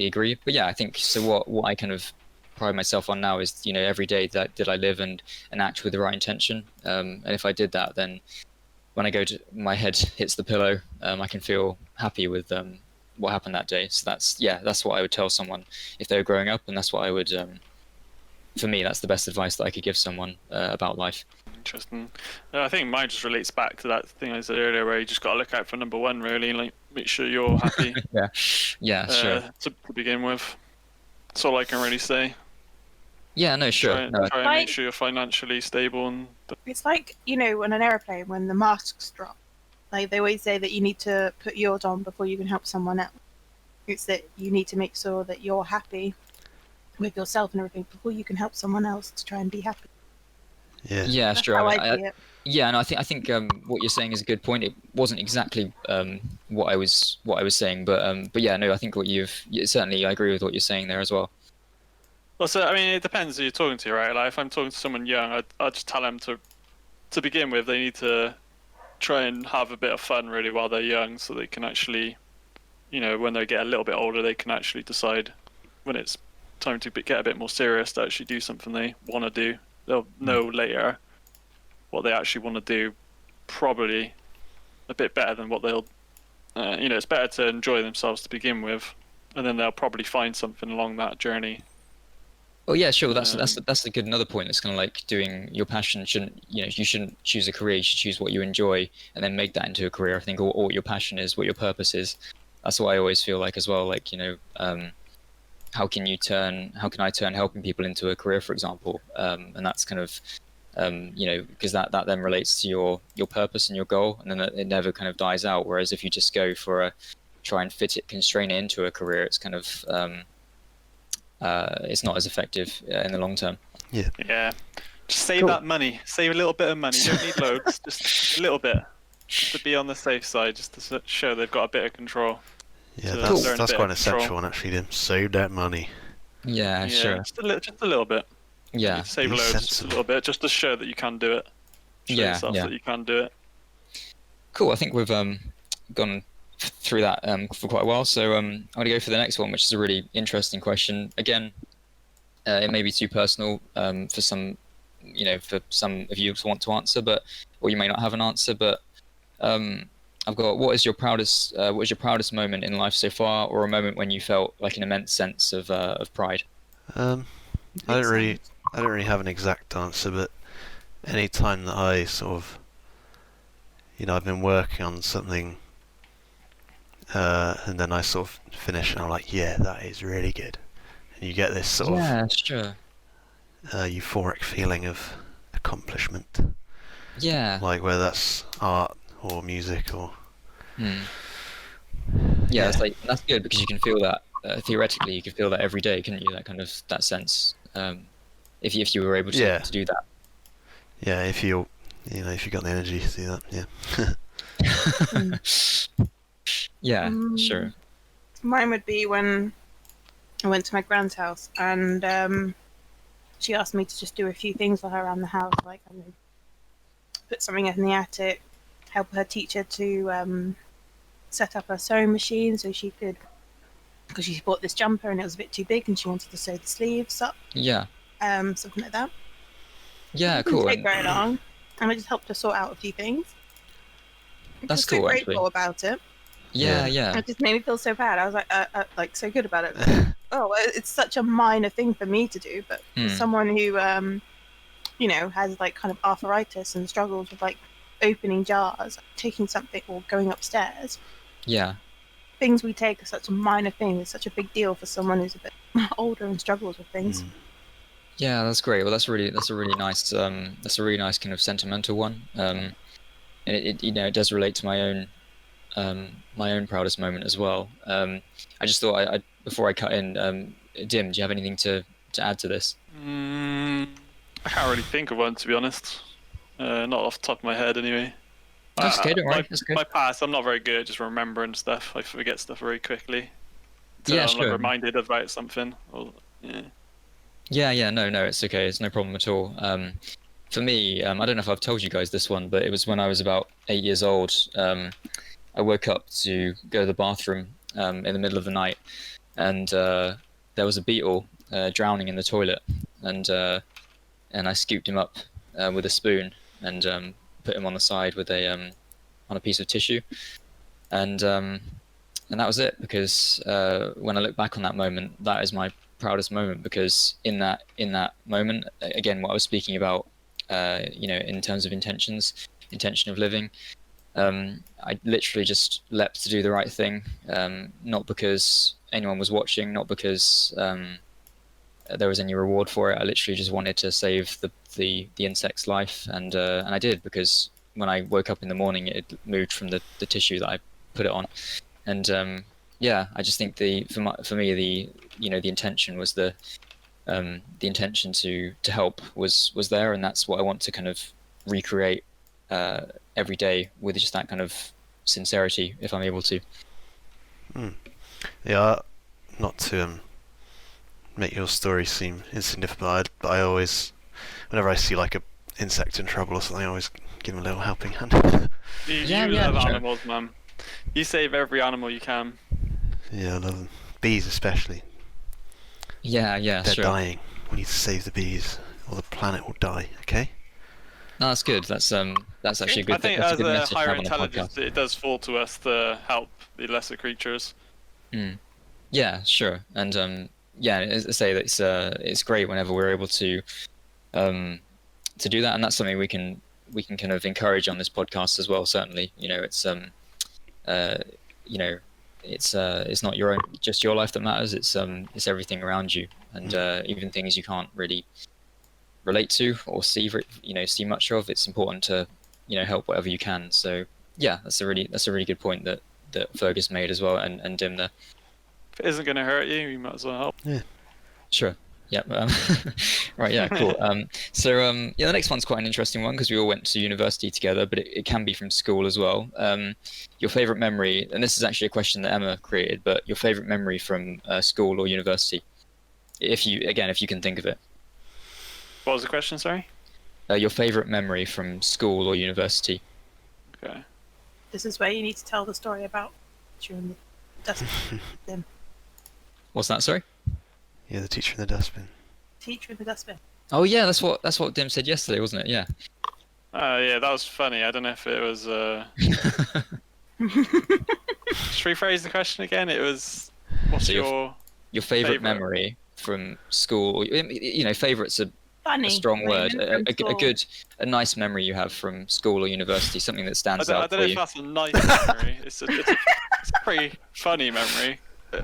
agree. But yeah, I think so. What I kind of pride myself on now is every day that I live and act with the right intention. And if I did that, then when I my head hits the pillow, I can feel happy with what happened that day. So that's what I would tell someone if they were growing up, and that's what I would. For me, that's the best advice that I could give someone about life. Interesting. I think mine just relates back to that thing I said earlier, where you just got to look out for number one, really, like make sure you're happy. Sure. To begin with, that's all I can really say. Yeah, no, sure. Try and make sure you're financially stable. And it's like on an aeroplane when the masks drop, like they always say that you need to put yours on before you can help someone else. It's that you need to make sure that you're happy with yourself and everything before you can help someone else to try and be happy. Yeah, That's sure. how I see it. Yeah, no, I think what you're saying is a good point. It wasn't exactly what I was saying, but yeah, no, I think certainly I agree with what you're saying there as well. Well, so I mean, it depends who you're talking to, right? Like if I'm talking to someone young, I'd just tell them to begin with, they need to try and have a bit of fun really while they're young, so they can actually, when they get a little bit older, they can actually decide when it's time to get a bit more serious to actually do something they want to do. They'll know later what they actually want to do, probably a bit better than what they'll. It's better to enjoy themselves to begin with, and then they'll probably find something along that journey. Oh yeah, sure. That's a good another point. It's kind of like doing your passion. You shouldn't choose a career. You should choose what you enjoy and then make that into a career. I think, or what your passion is, what your purpose is. That's what I always feel like as well. Like, how can I turn helping people into a career, for example? And that's kind of, because that then relates to your purpose and your goal, and then it never kind of dies out. Whereas if you just go for try and constrain it into a career, it's kind of it's not as effective in the long term. Yeah. Just save that money. Save a little bit of money. You don't need loads. Just a little bit. Just to be on the safe side, just to show they've got a bit of control. Yeah, that's quite an essential one, actually, Dim. Save that money. Yeah, sure. Just a little bit. Yeah. Save loads, just a little bit, just to show that you can do it. Show yourself that you can do it. Cool. I think we've gone through that for quite a while, so I'm going to go for the next one, which is a really interesting question. Again, it may be too personal for some of you to want to answer, or you may not have an answer. But I've got, what is your proudest moment in life so far, or a moment when you felt like an immense sense of pride? I don't really have an exact answer, but any time that I sort of, I've been working on something. And then I sort of finish and I'm like, yeah, that is really good. And you get this sort of sure. Euphoric feeling of accomplishment. Yeah. Like whether that's art or music or... Yeah, it's like, that's good because you can feel that, theoretically you could feel that every day, couldn't you? That kind of, that sense, if you were able to do that. Yeah, if you got the energy to do that, yeah. Yeah, sure. Mine would be when I went to my grand's house and she asked me to just do a few things for her around the house, like put something in the attic, help her teach her to set up her sewing machine so she could, because she bought this jumper and it was a bit too big and she wanted to sew the sleeves up. Yeah. Something like that. Yeah, cool. It didn't take very long, and I just helped her sort out a few things. That's cool, so actually. grateful about it. Yeah. It just made me feel so bad. I was like so good about it. It's such a minor thing for me to do, but for someone who, has like kind of arthritis and struggles with like opening jars, taking something or going upstairs. Yeah. Things we take are such a minor thing. It's such a big deal for someone who's a bit older and struggles with things. Yeah, that's great. Well, that's a really nice kind of sentimental one. And it does relate to my own proudest moment as well. I just thought I before I cut in, Dim, do you have anything to add to this? I can't really think of one, to be honest. Not off the top of my head, anyway. That's okay, don't worry. That's okay. My past, I'm not very good at just remembering stuff. I forget stuff very quickly. Yeah, I'm sure. not reminded about something. Yeah, no, it's okay. It's no problem at all. For me, I don't know if I've told you guys this one, but it was when I was about 8 years old. I woke up to go to the bathroom in the middle of the night, and there was a beetle drowning in the toilet, and I scooped him up with a spoon and put him on the side with on a piece of tissue, and that was it. Because when I look back on that moment, that is my proudest moment, because in that moment, again, what I was speaking about, in terms of intention of living. I literally just leapt to do the right thing, not because anyone was watching, not because there was any reward for it. I literally just wanted to save the insect's life, and I did, because when I woke up in the morning, it moved from the tissue that I put it on, and I just think for me the intention was the intention to help was there, and that's what I want to kind of recreate every day with just that kind of sincerity, if I'm able to. Yeah, not to make your story seem insignificant, but I always, whenever I see like a insect in trouble or something, I always give them a little helping hand. You love animals, man. You save every animal you can. Yeah, I love them. Bees especially. Yeah, They're sure. dying. We need to save the bees, or the planet will die. Okay. No, that's good. That's actually a good. I think that's as a good a message to higher have on the intelligence, podcast. it does fall to us to help the lesser creatures. Yeah, sure. And yeah, as I say, it's great whenever we're able to do that, and that's something we can kind of encourage on this podcast as well. Certainly, it's it's not just your life that matters. It's everything around you, and even things you can't really relate to or see much of. It's important to help whatever you can. So yeah, that's a really good point that Fergus made as well, and Dim there. If it isn't going to hurt you might as well help. Yeah. Sure. Yeah. Right. Yeah. Cool. So the next one's quite an interesting one because we all went to university together, but it can be from school as well. Your favorite memory, and this is actually a question that Emma created, but your favorite memory from school or university, if you can think of it. What was the question? Sorry. Your favorite memory from school or university. Okay. This is where you need to tell the story about during the dustbin. What's that? Sorry. Yeah, the teacher in the dustbin. Teacher in the dustbin. Oh yeah, that's what Dim said yesterday, wasn't it? Yeah. Yeah, that was funny. I don't know if it was. Should we phrase the question again? It was. What's so your favorite memory from school? Favorite's a strong word. A nice memory you have from school or university, something that stands out. I don't know if that's a nice memory. It's a pretty funny memory.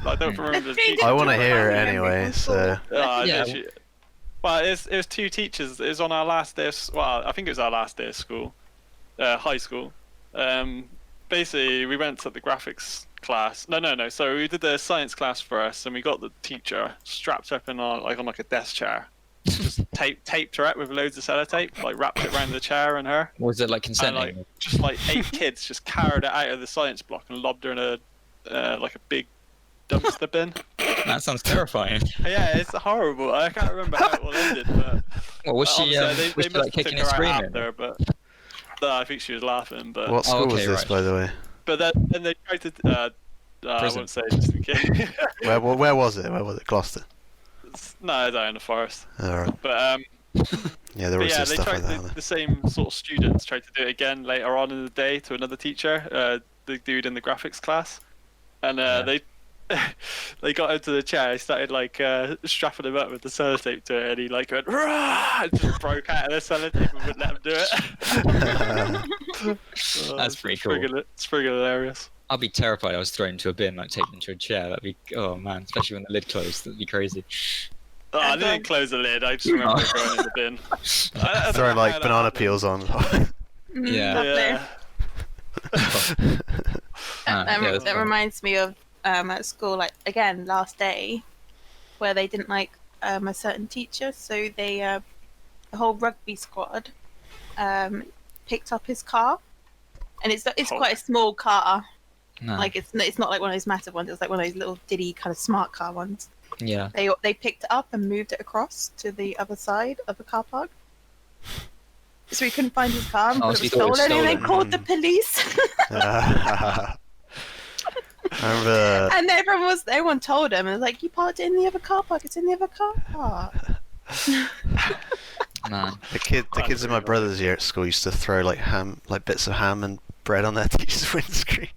I don't remember the teacher. I want to hear it anyway. So. Well, it was two teachers. It was on our last day. I think it was our last day of school, high school. Basically, we went to the graphics class. No. So we did the science class first, and we got the teacher strapped up on a desk chair. Just taped her up with loads of sellotape, wrapped it around the chair and her. Was it consenting? And, just 8 kids just carried her out of the science block and lobbed her in a big dumpster bin. That sounds terrifying. Yeah, it's horrible. I can't remember how it all ended, but was she kicking and screaming? After, but no, I think she was laughing. But what school was this, by the way? But then they tried to. I won't say just in case. Where was it? Where was it? Gloucester. No, it's out in the forest. All right. But yeah, there was they stuff tried like that. The same sort of students tried to do it again later on in the day to another teacher, the dude in the graphics class, and they got into the chair. He started strapping him up with the sellotape to it, and he went rah, and just broke out of the sellotape and wouldn't let him do it. That's pretty cool. It's pretty hilarious. I'd be terrified. I was thrown into a bin, taped into a chair. That'd be man, especially when the lid closed. That'd be crazy. Oh, I didn't close the lid. I just remember going in the bin. Throwing banana peels on. Yeah. That reminds me of at school, again last day, where they didn't like a certain teacher, so they the whole rugby squad picked up his car, and it's quite a small car. No. It's not one of those massive ones. It's one of those little diddy kind of smart car ones. Yeah. They picked it up and moved it across to the other side of the car park. So he couldn't find his car and it was stolen, and they called the police. I remember... And everyone told him, and you parked it in the other car park. It's in the other car park. Man. The kids in my brother's year at school used to throw bits of ham and bread on their teacher's windscreen.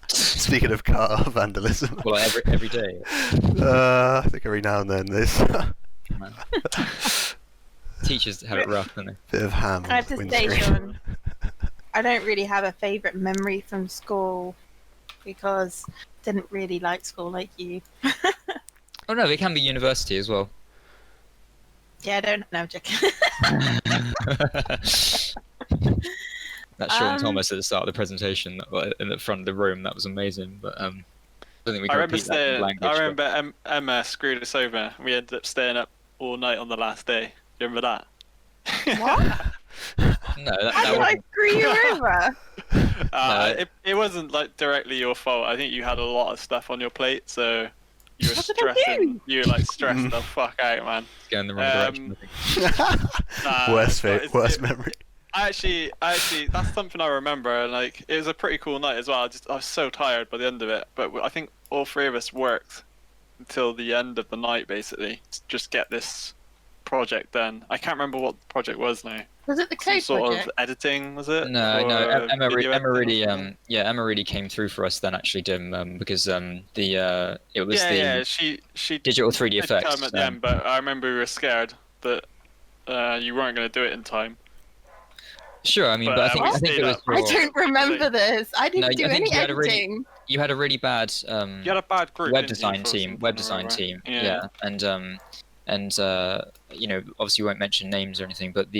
Speaking of car vandalism. Well, every day. I think every now and then there's. Teachers have it rough, don't they? Bit of ham. I have to say, Sean, I don't really have a favourite memory from school because I didn't really like school like you. Oh no, it can be university as well. Yeah, I don't know, Jack. That Sean Thomas at the start of the presentation in the front of the room, that was amazing. But I don't think we can repeat that in language. I remember Emma screwed us over. We ended up staying up all night on the last day. Do you remember that? What? No, how did I screw you over? It wasn't directly your fault. I think you had a lot of stuff on your plate, so you were stressing. You were stressed the fuck out, man. It's going the wrong direction. Worst memory. Actually, that's something I remember, and it was a pretty cool night as well. I was so tired by the end of it, but I think all three of us worked until the end of the night, basically, to just get this project done. I can't remember what the project was now. Was it the code sort project? of editing? Was it? No, Emma really came through for us then actually, Dim, because it was she digital 3D effects. Come at the end, but I remember we were scared that you weren't going to do it in time. Sure, I mean, but I think it was. I don't remember this. I didn't do any editing. You had a really bad. You had a bad group. Web design team. Yeah, and you know, obviously, you won't mention names or anything, but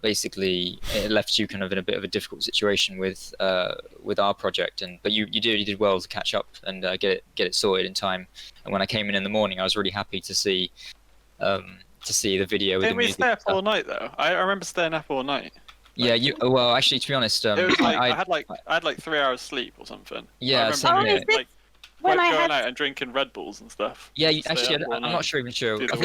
basically, it left you kind of in a bit of a difficult situation with our project, but you did well to catch up and get it sorted in time. And when I came in the morning, I was really happy to see the video. Didn't we stay up all night though? I remember staying up all night. Yeah, well, actually, to be honest, it was like, I had like 3 hours sleep or something. Yeah, I remember going out and drinking Red Bulls and stuff. Yeah, actually, I'm not sure. I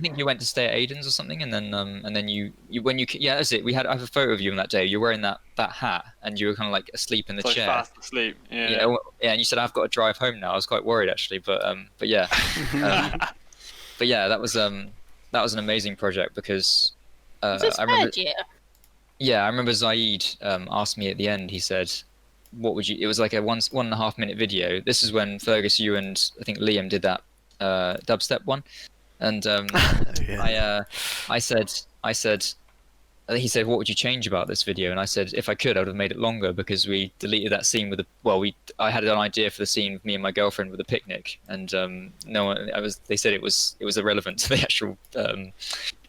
think you went to stay at Aiden's or something, and then you that's it. I have a photo of you on that day. You're wearing that hat, and you were kind of like asleep in the chair. Fast asleep. Yeah. And you said I've got to drive home now. I was quite worried actually, but yeah, but yeah, that was an amazing project because I remember. Yeah, I remember Zaid asked me at the end. He said, "What would you?" It was like a 1.5 minute video. This is when Fergus, you and I think Liam did that dubstep one, and I said, he said, "What would you change about this video?" And I said, "If I could, I would have made it longer because we deleted that scene with I had an idea for the scene with me and my girlfriend with a picnic, and they said it was irrelevant to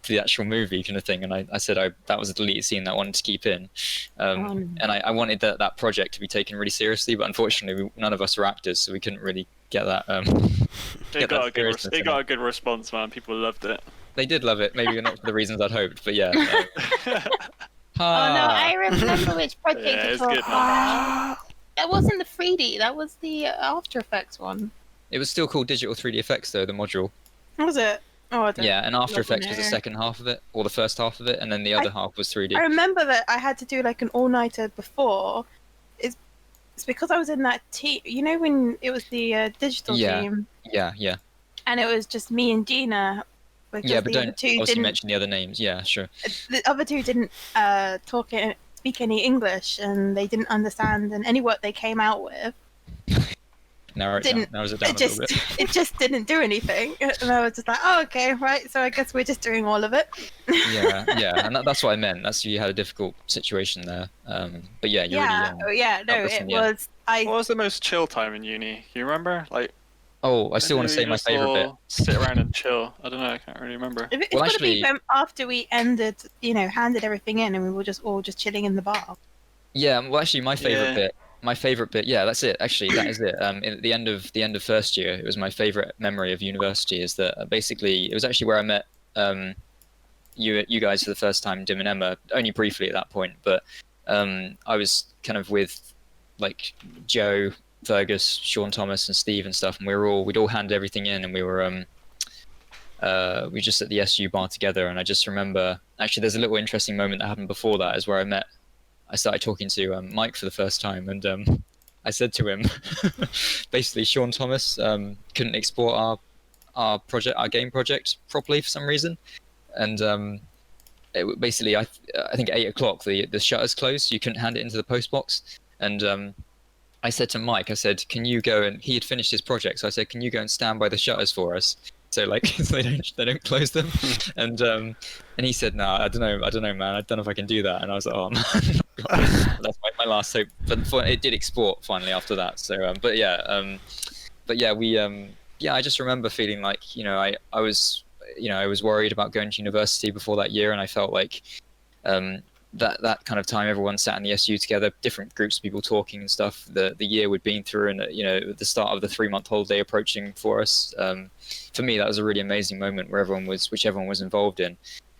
the actual movie kind of thing, and I said that was a deleted scene that I wanted to keep in, and I wanted that project to be taken really seriously, but unfortunately none of us were actors, so we couldn't really get that. It got a good response, man. People loved it. They did love it, maybe not for the reasons I'd hoped, but yeah. Oh no, I remember which project it's good. That wasn't the 3D, that was the After Effects one. It was still called Digital 3D Effects though, the module. Was it? Oh, and After Effects was the second half of it, or the first half of it, and then the other half was 3D. I remember that I had to do like an all-nighter before. It's because I was in that team. You know when it was the digital team? Yeah. And it was just me and Gina. But don't mention the other names. Yeah, sure. The other two didn't speak any English, and they didn't understand, and any work they came out with. Narrows it down a little bit. It just didn't do anything, and I was just like, "Oh, okay, right. So I guess we're just doing all of it." yeah, and that's what I meant. You had a difficult situation there. But yeah, you're really it was. What was the most chill time in uni? You remember? Like, I still want to say my favorite bit. Sit around and chill. I don't know. I can't really remember. It's got to be after we handed everything in, and we were just all chilling in the bar. Yeah, well, actually, my favorite bit, yeah, that's it. Actually, that is it. At the end of first year, it was my favorite memory of university. Is that basically it was actually where I met you guys for the first time, Dim and Emma, only briefly at that point. But I was kind of with like Joe, Fergus, Sean Thomas, and Steve and stuff, and we'd all handed everything in, and we were we just at the SU bar together. And I just remember actually, there's a little interesting moment that happened before that, is where I started talking to Mike for the first time, and I said to him, basically, Sean Thomas couldn't export our game project properly for some reason, and basically, I think at 8 o'clock the shutters closed, so you couldn't hand it into the post box, and I said to Mike, I said, can you go, and he had finished his project, so I said, can you go and stand by the shutters for us? So so they don't close them, and he said, no, I don't know, man, I don't know if I can do that. And I was like, oh man, that's my last hope. But it did export finally after that. So, I just remember feeling like, I was worried about going to university before that year, and I felt like that kind of time everyone sat in the SU together, different groups of people talking and stuff. The year we'd been through, and the start of the 3-month holiday approaching for us. For me, that was a really amazing moment where everyone was involved in,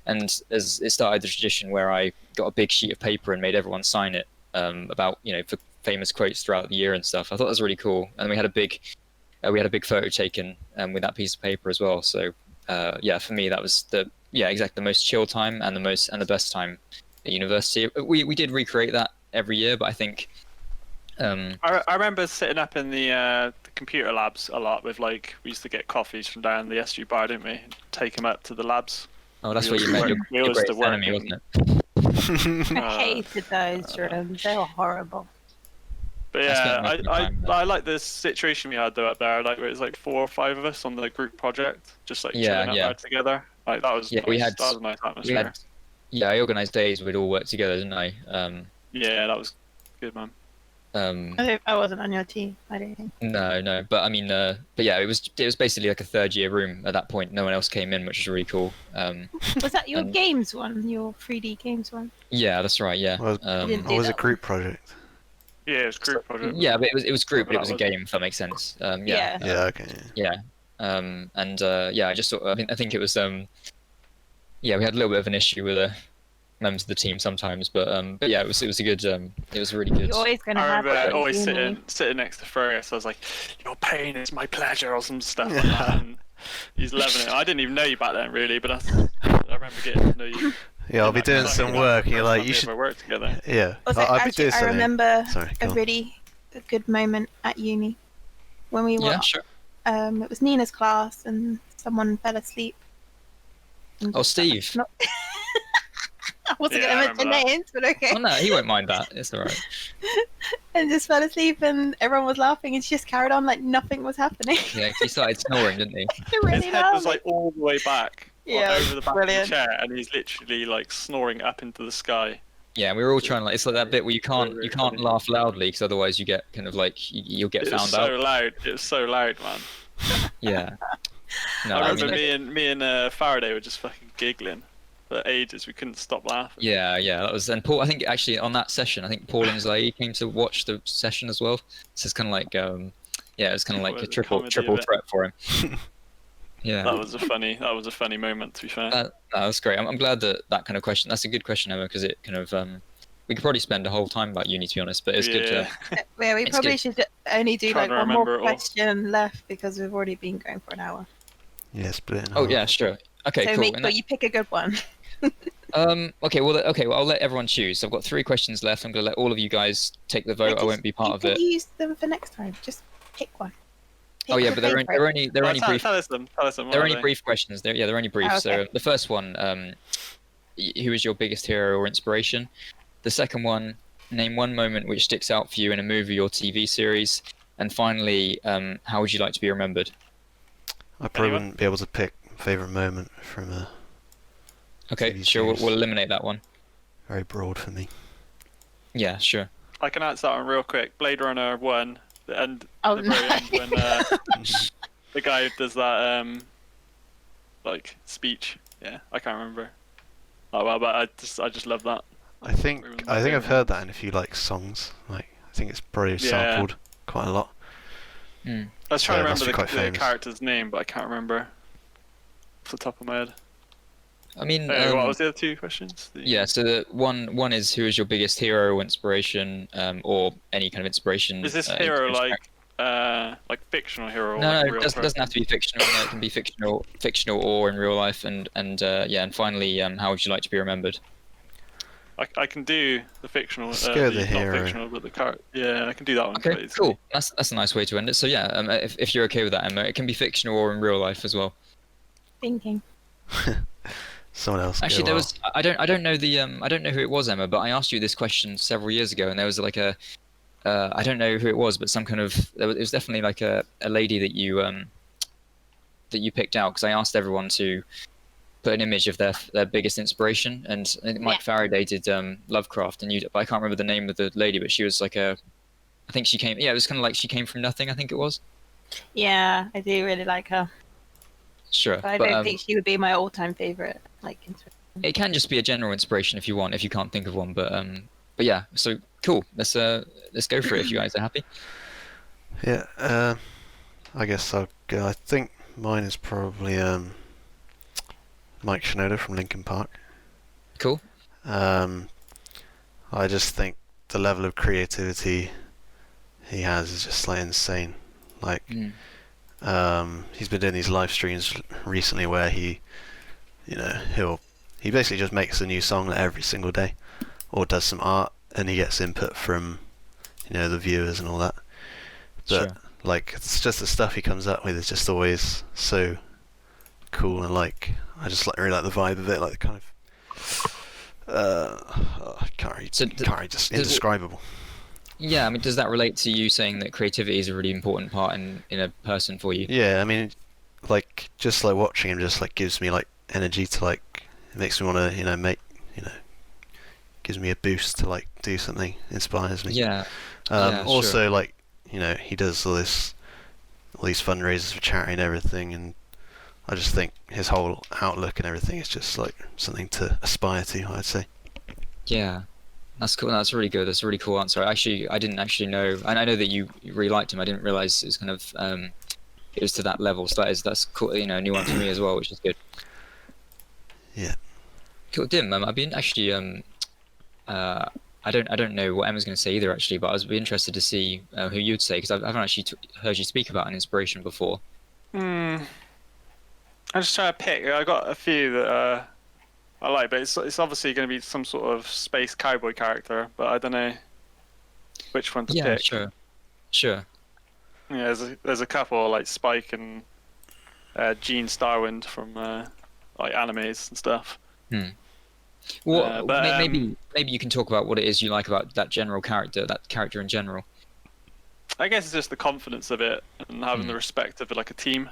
and as it started the tradition where I got a big sheet of paper and made everyone sign it about for famous quotes throughout the year and stuff. I thought that was really cool, and we had a big photo taken with that piece of paper as well. So for me that was the most chill time and the best time at university. We did recreate that every year, but I think I remember sitting up in the computer labs a lot with we used to get coffees from down the SU bar, didn't we? Take them up to the labs. Oh, that's where you met your greatest enemy, wasn't it? I hated those rooms. They were horrible. But yeah, I like this situation we had though up there, like where it was like 4 or 5 of us on the group project, just like chilling out there together. Like that was nice. That was a nice atmosphere. I organised days we'd all work together, didn't I? Yeah, that was good, man. I wasn't on your team. I don't think. No, but I mean, but yeah, it was basically like a 3rd-year room at that point. No one else came in, which was really cool. Was that your games one? Your 3D games one? Yeah, that's right. Yeah. Well, it was a group project. Yeah, it was group project. Yeah, but it was group, but it was a game. If that makes sense. Yeah. Okay. Yeah. I just thought. I think it was. Yeah, we had a little bit of an issue with members of the team sometimes, but yeah, it was a good. It was really good. You're always gonna have. I remember always sitting next to Fergus. I was like, "Your pain is my pleasure," or some stuff like that. And he's loving it. I didn't even know you back then, really, but I remember getting to know you. Yeah, I'll be doing some work, and you're like, you should work together. Yeah, also, I'll be doing something. I remember a really good moment at uni when we were. Yeah, sure. It was Nina's class, and someone fell asleep. Oh, Steve. I wasn't going to mention names, but okay. Oh no, he won't mind that. It's alright. And just fell asleep, and everyone was laughing, and she just carried on like nothing was happening. Yeah, he started snoring, didn't he? Really His head was like all the way back, over the back of the chair, and he's literally like snoring up into the sky. Yeah, we were all trying. Like, it's like that bit where you can't laugh loudly because otherwise you get kind of like you'll get found out. It was so loud, man. Yeah. No, I remember me and Faraday were just fucking giggling for ages. We couldn't stop laughing. Yeah, that was. And Paul, I think actually on that session, I think Paul and Zai came to watch the session as well. So it's kind of like, yeah, it's kind of like a triple threat for him. Yeah, that was a funny moment. To be fair, that was great. I'm glad that kind of question. That's a good question, Emma, because it kind of we could probably spend a whole time about uni, to be honest. But it's good to. Yeah, we probably should only do like one more question left because we've already been going for an hour. Yeah, split. Oh yeah, sure. Okay, so cool. Make sure you pick a good one. Okay, well, I'll let everyone choose. So I've got 3 questions left. I'm gonna let all of you guys take the vote. I won't be part of it. Use them for next time. Just pick one. Oh yeah, but they're only brief. Tell us them. They're only brief questions. They're only brief. Oh, okay. So the first one, who is your biggest hero or inspiration? The second one, name one moment which sticks out for you in a movie or TV series. And finally, how would you like to be remembered? I probably wouldn't be able to pick a favourite moment from a. Okay, TV sure. series. We'll eliminate that one. Very broad for me. Yeah, sure. I can answer that one real quick. Blade Runner 1, and the very end when the guy who does that like speech. Yeah, I can't remember. Oh well, but I just love that. I think I've heard that in a few like songs. Like I think it's probably sampled quite a lot. Mm. I was trying to remember the character's name, but I can't remember off the top of my head. I mean, what was the other 2 questions? Yeah, so the one is who is your biggest hero or inspiration, or any kind of inspiration. Is this hero like fictional hero? No, or it doesn't have to be fictional. No, it can be fictional or in real life. And finally, how would you like to be remembered? I can do the fictional. Let's go the hero. Not fictional, but the character. Yeah, I can do that one. Okay, cool. That's a nice way to end it. So yeah, if you're okay with that, Emma, it can be fictional or in real life as well. Thinking. Someone else. Actually, there was. I don't know I don't know who it was, Emma, but I asked you this question several years ago, and there was like a. I don't know who it was, but some kind of. It was definitely like a lady that you picked out, because I asked everyone to put an image of their biggest inspiration, and I think Mike Faraday did Lovecraft, but I can't remember the name of the lady, but she was like I think she came. Yeah, it was kind of like she came from nothing. I think it was. Yeah, I do really like her. Sure, but I don't think she would be my all-time favorite. It can just be a general inspiration if you want, if you can't think of one. But yeah, so cool. Let's go for it if you guys are happy. Yeah, I guess I'll go. I think mine is probably Mike Shinoda from Linkin Park. Cool. I just think the level of creativity he has is just like insane. Like, he's been doing these live streams recently where he basically just makes a new song every single day, or does some art, and he gets input from the viewers and all that. But like, it's just the stuff he comes up with is just always so cool, and like I just really like the vibe of it, like the kind Just indescribable. Yeah, I mean, does that relate to you saying that creativity is a really important part in a person for you? Yeah, I mean, like just like watching him just like gives me like energy to like, it makes me want to make, gives me a boost to like do something, inspires me. Yeah. Also, sure. like he does all these fundraisers for charity and everything, and I just think his whole outlook and everything is just like something to aspire to, I'd say. Yeah, that's cool. That's really good. That's a really cool answer. Actually, I didn't actually know, and I know that you really liked him. I didn't realize it was kind of it was to that level. So that's cool. A new one for me as well, which is good. Yeah. Cool, Dim. I've been actually I don't know what Emma's going to say either actually, but I was interested to see who you'd say because I haven't actually heard you speak about an inspiration before. I'm just trying to pick. I got a few that I like, but it's obviously going to be some sort of space cowboy character, but I don't know which one to pick. Yeah, sure. Yeah, there's a couple like Spike and Gene Starwind from like animes and stuff. Well, maybe you can talk about what it is you like about that character in general. I guess it's just the confidence of it and having the respect of it, like a team.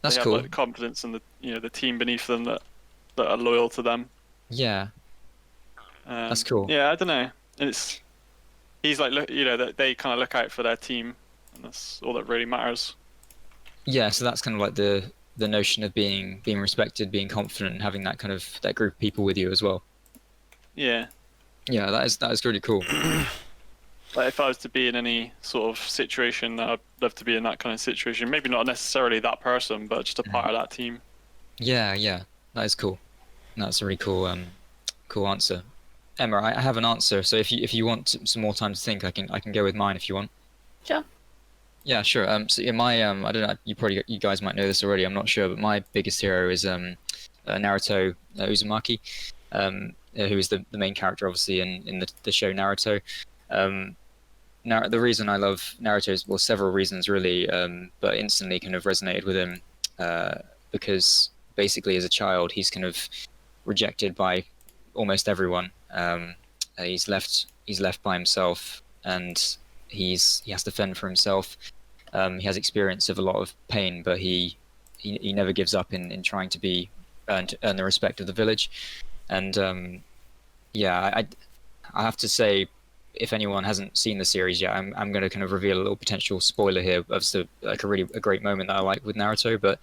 That's they cool. Have, like, the confidence in the team beneath them that are loyal to them. Yeah. That's cool. Yeah, I don't know. And he's like that they kind of look out for their team, and that's all that really matters. Yeah, so that's kind of like the notion of being respected, being confident, and having that group of people with you as well. Yeah. Yeah, that is really cool. Like if I was to be in any sort of situation, I'd love to be in that kind of situation. Maybe not necessarily that person, but just a part of that team. Yeah, that is cool. That's a really cool answer. Emma, I have an answer. So if you want some more time to think, I can go with mine if you want. Sure. Yeah, sure. So yeah, my I don't know. You guys might know this already. I'm not sure, but my biggest hero is Naruto Uzumaki, who is the main character, obviously in the show Naruto. The reason I love Naruto is, well, several reasons really, but instantly kind of resonated with him because basically as a child he's kind of rejected by almost everyone. He's left by himself, and he has to fend for himself. He has experience of a lot of pain, but he never gives up in trying to earn the respect of the village. And I have to say, if anyone hasn't seen the series yet, I'm going to kind of reveal a little potential spoiler here of a great moment that I like with Naruto. But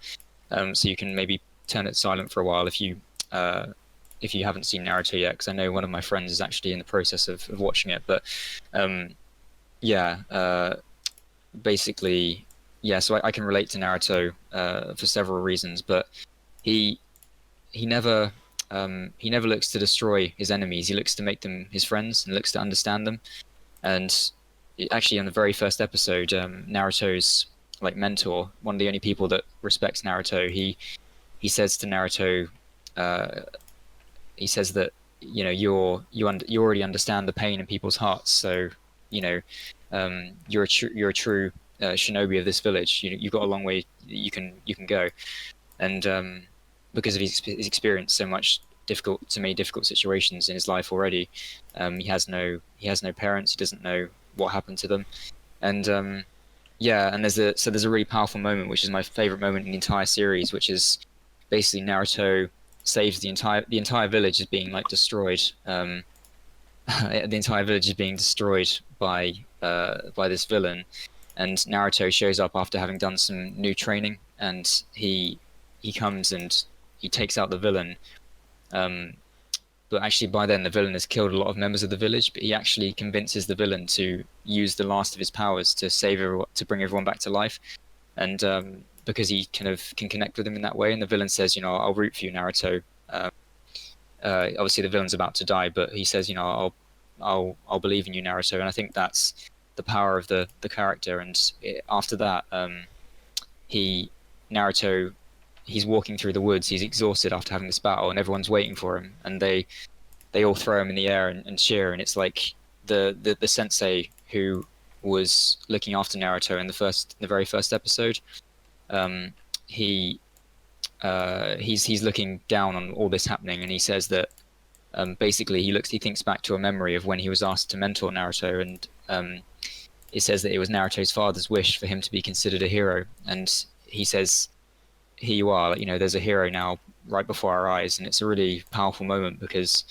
so you can maybe turn it silent for a while if you haven't seen Naruto yet, because I know one of my friends is actually in the process of watching it. But basically, so I can relate to Naruto for several reasons, but he never looks to destroy his enemies. He looks to make them his friends and looks to understand them. And actually, in the very first episode, Naruto's like mentor, one of the only people that respects Naruto, he says to Naruto, he says that you already understand the pain in people's hearts, so you're a true shinobi of this village. You've got a long way you can go, and because of his experience so much difficult situations in his life already, he has no parents. He doesn't know what happened to them, and and there's a really powerful moment, which is my favorite moment in the entire series, which is basically Naruto saves the entire village is being like destroyed. The entire village is being destroyed by this villain, and Naruto shows up after having done some new training, and he comes and he takes out the villain. But actually by then the villain has killed a lot of members of the village, but he actually convinces the villain to use the last of his powers to bring everyone back to life. And because he kind of can connect with him in that way, and the villain says, I'll root for you, Naruto. Obviously the villain's about to die, but he says, I'll believe in you, Naruto. And I think that's the power of the character. And after that, Naruto, he's walking through the woods. He's exhausted after having this battle, and everyone's waiting for him. And they all throw him in the air and cheer. And it's like the sensei who was looking after Naruto in the very first episode. He's looking down on all this happening, and he says that basically he thinks back to a memory of when he was asked to mentor Naruto, and it says that it was Naruto's father's wish for him to be considered a hero, and he says, "Here you are, there's a hero now right before our eyes," and it's a really powerful moment because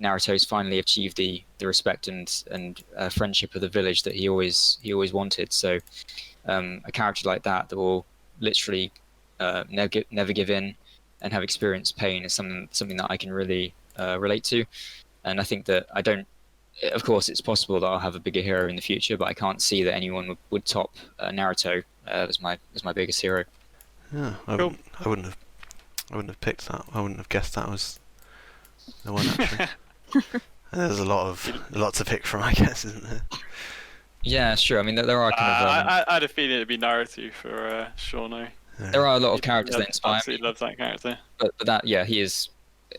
Naruto's finally achieved the respect and friendship of the village that he always wanted. So a character like that will literally never give in and have experienced pain is something that I can really relate to, and I think that I don't. Of course, it's possible that I'll have a bigger hero in the future, but I can't see that anyone would top Naruto as my biggest hero. Yeah, I wouldn't have picked that. I wouldn't have guessed that was the one actually. There's a lot to pick from, I guess, isn't there? Yeah, sure. I mean, there are kind of. I had a feeling it'd be Naruto for Shauno. Yeah. There are a lot of characters that inspire me. Absolutely love that character. But that, yeah, he is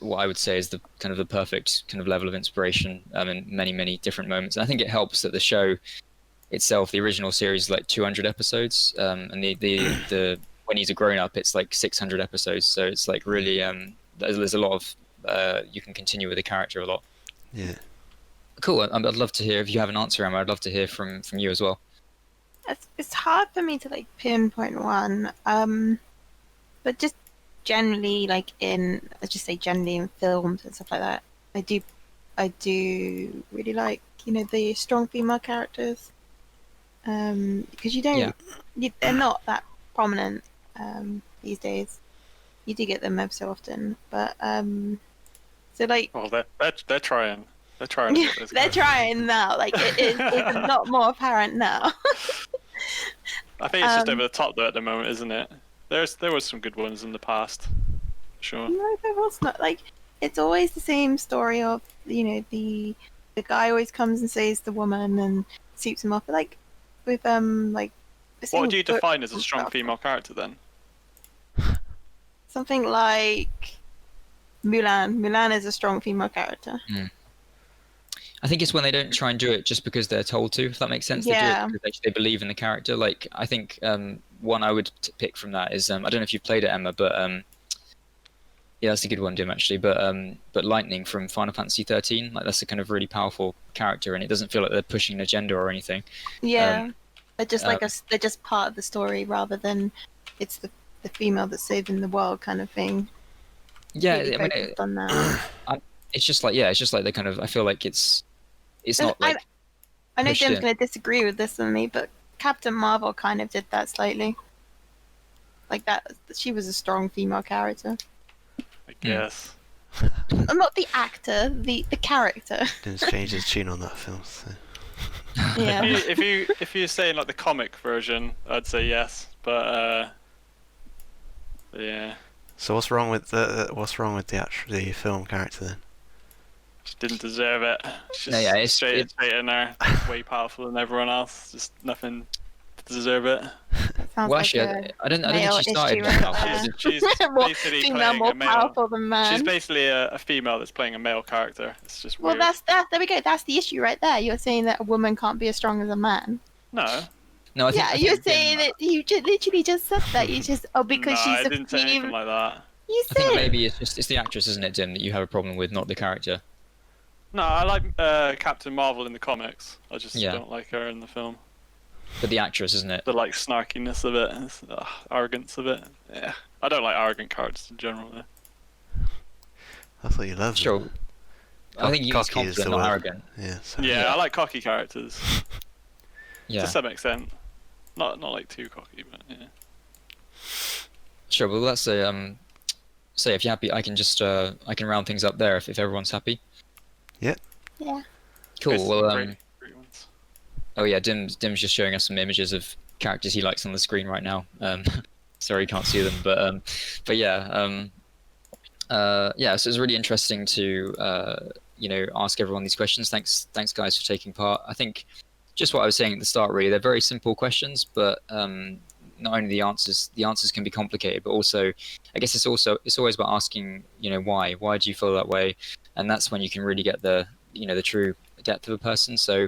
what I would say is the kind of the perfect kind of level of inspiration in many different moments. And I think it helps that the show itself, the original series, is like 200 episodes, and the when he's a grown up, it's like 600 episodes. So it's like really there's a lot of you can continue with the character a lot. Yeah. Cool. I'd love to hear if you have an answer, Emma. I'd love to hear from you as well. It's hard for me to like pinpoint one, but just generally, like let's just say generally in films and stuff like that, I do really like the strong female characters, because they're not that prominent these days. You do get them ever so often, but so like. Well, they're trying. They're trying. To get those they're guys. trying now. Like it's a lot more apparent now. I think it's just over the top though at the moment, isn't it? There was some good ones in the past, sure. No, there was not. Like it's always the same story of the guy always comes and saves the woman and sweeps him off. But, like with like. What do you define as a strong female character then? Something like Mulan. Mulan is a strong female character. Mm. I think it's when they don't try and do it just because they're told to, if that makes sense. Yeah. They do it because they believe in the character. Like, I think one I would pick from that is, I don't know if you've played it, Emma, but yeah, that's a good one, Dim, actually. But Lightning from Final Fantasy 13, like that's a kind of really powerful character, and it doesn't feel like they're pushing an agenda or anything. Yeah, they're just they're just part of the story rather than it's the female that's saving the world kind of thing. Yeah, really I mean, on that. it's just like they kind of. I feel like it's not like. I know pushed Jim's in. going to disagree with this with me, but Captain Marvel kind of did that slightly. Like that, she was a strong female character. I guess. Not the actor, the character. Didn't change his tune on that film. So. Yeah. If you're saying like the comic version, I'd say yes, but yeah. So what's wrong with the film character then? She didn't deserve it. She's No, yeah, it's straight in there, way powerful than everyone else. Just nothing to deserve it. Sounds Well, like actually, I don't think she started. issue right now. there. She's More basically female, playing more a male. powerful than man. She's basically a female that's playing a male character. It's just Well, weird. there we go. That's the issue right there. You're saying that a woman can't be as strong as a man. No. No, I think, Yeah, I you're think saying that you literally just said that. You just because no, she's I a didn't say anything like that. You I think said maybe it's the actress, isn't it, Dim, that you have a problem with, not the character. No, I like Captain Marvel in the comics. I just Yeah. don't like her in the film. But the actress, isn't it? The like snarkiness of it, arrogance of it. Yeah, I don't like arrogant characters in general. Though. I thought you loved Sure. it. I think he's Cocky is confident, the not word. arrogant. Yeah. So. Yeah, Yeah. I like cocky characters Yeah. to some extent. Not like too cocky, but yeah. Sure. Well, let's say if you're happy, I can just I can round things up there if everyone's happy. yeah. Cool. There's Well, some great ones. oh yeah, Dim's just showing us some images of characters he likes on the screen right now. Sorry, you can't see them, but yeah, yeah. So it's really interesting to ask everyone these questions. Thanks guys for taking part. I think just what I was saying at the start, really, they're very simple questions, but not only the answers can be complicated, but also I guess it's always about asking, why do you feel that way, and that's when you can really get the true depth of a person. So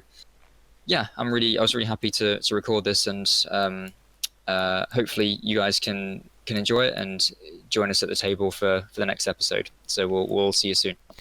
yeah, I was really happy to record this, and hopefully you guys can enjoy it and join us at the table for the next episode. So we'll see you soon.